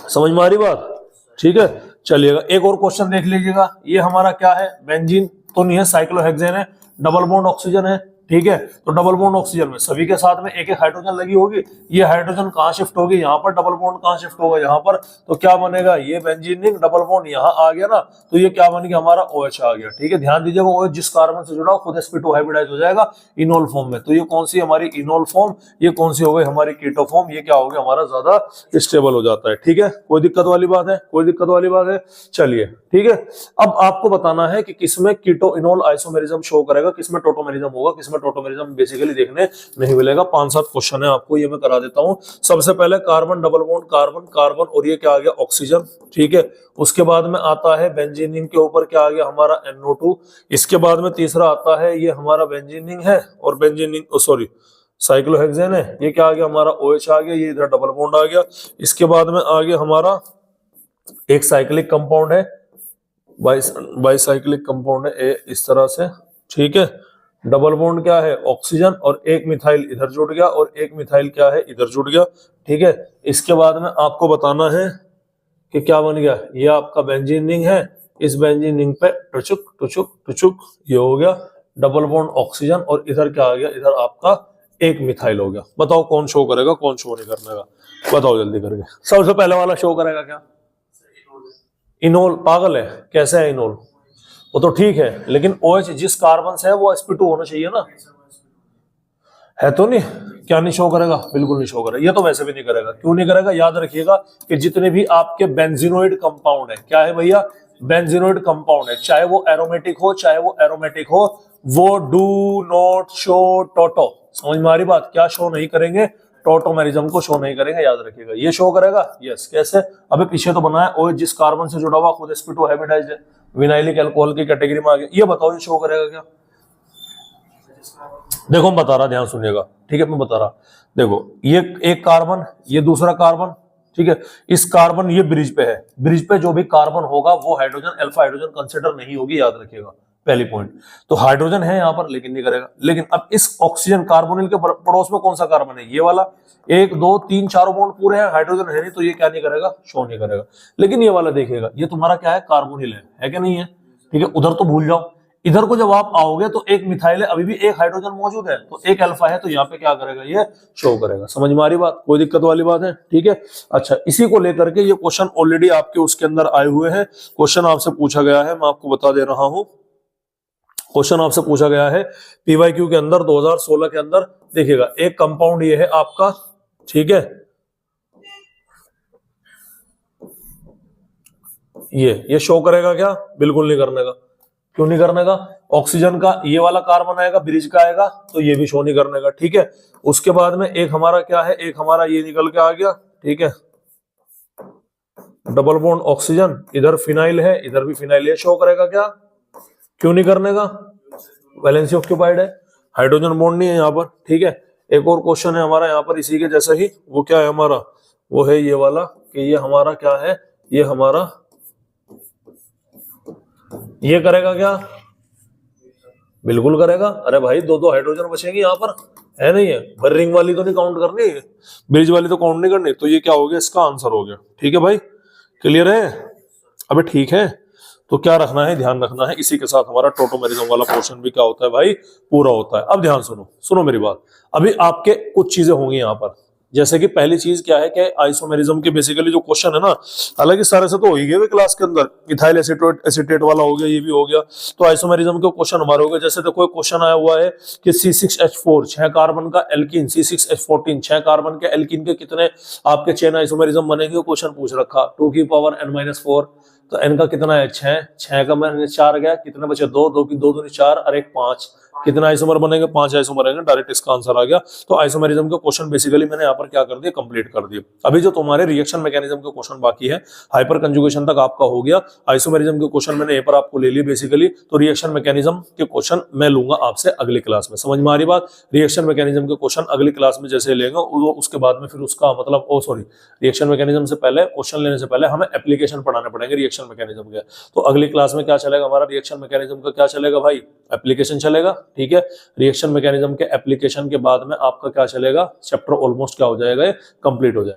Speaker 1: समझ में आ रही बात, ठीक है। चलिएगा एक और क्वेश्चन देख लीजिएगा, ये हमारा क्या है, बेंजीन तो नहीं है, साइक्लोहेक्सेन है, डबल बॉन्ड ऑक्सीजन है, ठीक है। तो डबल बॉन्ड ऑक्सीजन में सभी के साथ में एक एक हाइड्रोजन लगी होगी, ये हाइड्रोजन कहां शिफ्ट होगी, यहाँ पर, डबल बॉन्ड कहां शिफ्ट होगा, यहाँ पर, तो क्या बनेगा, ये बेंजीन रिंग डबल बॉन्ड यहाँ आ गया ना, तो ये क्या बन गया हमारा OH आ गया, ठीक है। ध्यान दीजिएगा OH जिस कार्बन से जुड़ा खुद sp2 हाइब्रिडाइज हो जाएगा इनोल फॉर्म में, तो ये कौन सी हमारी इनोल फॉर्म, ये कौन सी हो गई हमारी कीटो फॉर्म, ये क्या हो गया हमारा ज्यादा स्टेबल हो जाता है, ठीक है। कोई दिक्कत वाली बात है, कोई दिक्कत वाली बात है, चलिए ठीक है। अब आपको बताना है कि किसमें कीटो इनोल आइसोमेरिज्म शो करेगा, किसमें टोटोमेरिज्म होगा, किसमें टोटोमेरिज्म बेसिकली देखने नहीं मिलेगा। 5-7 क्वेश्चन है आपको, ये मैं करा देता हूं। सबसे पहले carbon double bond, carbon carbon, और ये क्या आ गया ऑक्सीजन, ठीक है। उसके बाद में आता है बेंजीन के ऊपर क्या आ गया हमारा NO2। इसके बाद में तीसरा आता है ये हमारा बेंजीन है, और बेंजीन सॉरी साइक्लोहेक्सेन है, ये क्या आ गया हमारा OH आ गया, ये इधर डबल बॉन्ड आ गया। इसके बाद में आ गया हमारा एक साइक्लिक कंपाउंड है, बाईसाइक्लिक कंपाउंड है इस तरह से, ठीक है। डबल बॉन्ड क्या है ऑक्सीजन, और एक मिथाइल इधर जुड़ गया, और एक मिथाइल क्या है इधर जुड़ गया, ठीक है। इसके बाद में आपको बताना है कि क्या बन गया, ये आपका बेंजीन रिंग है, इस बेंजीन रिंग पे टुचुक टुचुक टुचुक ये हो गया डबल बॉन्ड ऑक्सीजन, और इधर क्या आ गया, इधर आपका एक मिथाइल हो गया। बताओ कौन शो करेगा, कौन शो नहीं करने का, बताओ जल्दी करके। सबसे पहले वाला शो करेगा क्या, इनोल। पागल है, कैसे है इनोल, वो तो ठीक है, लेकिन OH जिस कार्बन से है वो sp2 होना चाहिए ना, है तो नहीं, क्या नहीं शो करेगा, बिल्कुल नहीं शो करेगा। ये तो वैसे भी नहीं करेगा, क्यों नहीं करेगा, याद रखिएगा कि जितने भी आपके बेंजीनोइड कंपाउंड है, क्या है भैया, बेंजीनोइड कंपाउंड है, चाहे वो एरोमेटिक हो चाहे वो एरोमेटिक हो, वो डू नॉट शो टोटो। समझ में आ रही बात, क्या शो नहीं करेंगे, टोटोमेरिज्म को शो नहीं करेंगे, याद रखिएगा। ये शो करेगा, यस, कैसे, अबे पीछे तो बनाया OH जिस कार्बन से जुड़ा हुआ खुद sp2 हाइब्रिडाइज्ड है, विनाइलिक अल्कोहल की कैटेगरी में आ गया। ये बताओ ये शो करेगा क्या, देखो मैं बता रहा, ध्यान सुनिएगा, ठीक है, मैं बता रहा। देखो ये एक कार्बन, ये दूसरा कार्बन, ठीक है। इस कार्बन ये ब्रिज पे है, ब्रिज पे जो भी कार्बन होगा वो हाइड्रोजन अल्फा हाइड्रोजन कंसिडर नहीं होगी, याद रखिएगा, पहली पॉइंट। तो हाइड्रोजन है यहाँ पर लेकिन नहीं करेगा। लेकिन अब इस ऑक्सीजन कार्बोनिल के पड़ोस में कौन सा कार्बन है, ये वाला, 1 2 3 4 बॉन्ड पूरे हैं, हाइड्रोजन है नहीं, तो ये क्या नहीं करेगा, शो नहीं करेगा। लेकिन ये वाला देखेगा, ये तुम्हारा क्या है, कार्बोनिल है कि नहीं है, ठीक है। उधर तो भूल जाओ, इधर को जब आप आओगे तो एक मिथाइल है, अभी भी एक हाइड्रोजन मौजूद है, तो एक अल्फा है, तो यहाँ पे क्या करेगा, ये शो करेगा। समझ में आ रही बात, कोई दिक्कत वाली बात है, ठीक है। अच्छा, इसी को लेकर के ये क्वेश्चन ऑलरेडी आपके उसके अंदर आए हुए हैं। क्वेश्चन आपसे पूछा गया है, मैं आपको बता दे रहा हूं, क्वेश्चन आपसे पूछा गया है PYQ के अंदर 2016 के अंदर। देखिएगा एक कंपाउंड ये है आपका, ठीक है, ये शो करेगा क्या, बिल्कुल नहीं करने का। क्यों नहीं करने का, ऑक्सीजन का ये वाला कार्बन आएगा, ब्रिज का आएगा, तो ये भी शो नहीं करने का, ठीक है। उसके बाद में एक हमारा क्या है, एक हमारा ये निकल के आ गया, ठीक है, डबल बॉन्ड ऑक्सीजन, इधर फिनाइल है, इधर भी फिनाइल है, शो करेगा क्या, क्यों नहीं करने का, वैलेंसी ऑक्यूपाइड है, हाइड्रोजन बॉन्ड नहीं है यहाँ पर, ठीक है। एक और क्वेश्चन है हमारा यहाँ पर इसी के जैसा ही, वो क्या है हमारा, वो है ये वाला, कि ये हमारा क्या है, ये हमारा ये करेगा क्या, बिल्कुल करेगा। अरे भाई 2-2 हाइड्रोजन बचेंगे यहाँ पर, है नहीं है, पर रिंग वाली तो नहीं काउंट करनी, ब्रिज वाली तो काउंट नहीं करनी, तो ये क्या हो गया, इसका आंसर हो गया, ठीक है भाई, क्लियर है। अबे ठीक है, तो क्या रखना है, ध्यान रखना है, इसी के साथ हमारा टोटोमेरिज्म वाला पोर्शन भी क्या होता है भाई, पूरा होता है। अब ध्यान सुनो मेरी बात, अभी आपके कुछ चीजें होंगी यहाँ पर, जैसे कि पहली चीज क्या है कि आइसोमेरिज्म के बेसिकली जो क्वेश्चन है ना, हालांकि सारे से तो हो ही गए क्लास के अंदर, इथाइल एसीटेट वाला हो गया, ये भी हो गया, तो आइसोमेरिज्म के क्वेश्चन हमारे हो गए। जैसे देखो एक क्वेश्चन आया हुआ है कि C6H4 6 कार्बन का एल्कीन, C6H14 6 कार्बन के एल्कीन के कितने आपके चेन आइसोमेरिज्म बनेंगे, क्वेश्चन पूछ रखा, 2 की पावर n-4, तो n का कितना है 6, 6 का -4 गया, कितने बचे 2, 2 की 2 दूनी 4 और 1 5, कितना आइसोमर बनेंगे, 5 आइसोमर बनेंगे, डायरेक्ट इसका आंसर आ गया। तो आइसोमेरिज्म के क्वेश्चन बेसिकली मैंने यहाँ पर क्या कर दिया, कंप्लीट कर दिया। अभी जो तुम्हारे रिएक्शन मैकेनिज्म के क्वेश्चन बाकी है, हाइपर कंजुगेशन तक आपका हो गया, आइसोमेरिज्म के क्वेश्चन मैंने यहाँ पर आपको ले लिए बेसिकली। तो रिएक्शन मैकेनिज्म के क्वेश्चन मैं लूंगा आपसे अगली क्लास में, समझ में आ रही बात। रिएक्शन मैकेनिज्म के क्वेश्चन अगली क्लास में जैसे लेंगे उसके बाद में फिर उसका मतलब रिएक्शन मैकेनिज्म से पहले, क्वेश्चन लेने से पहले हमें एप्लीकेशन पढ़ाने पड़ेंगे रिएक्शन मैकेनिज्म के। तो अगली क्लास में क्या चलेगा हमारा, रिएक्शन मैकेनिज्म का क्या चलेगा भाई, एप्लीकेशन चलेगा, ठीक है। रिएक्शन मैकेनिज्म के एप्लीकेशन के बाद में आपका क्या चलेगा, चैप्टर ऑलमोस्ट क्या हो जाएगा, कंप्लीट हो जाएगा।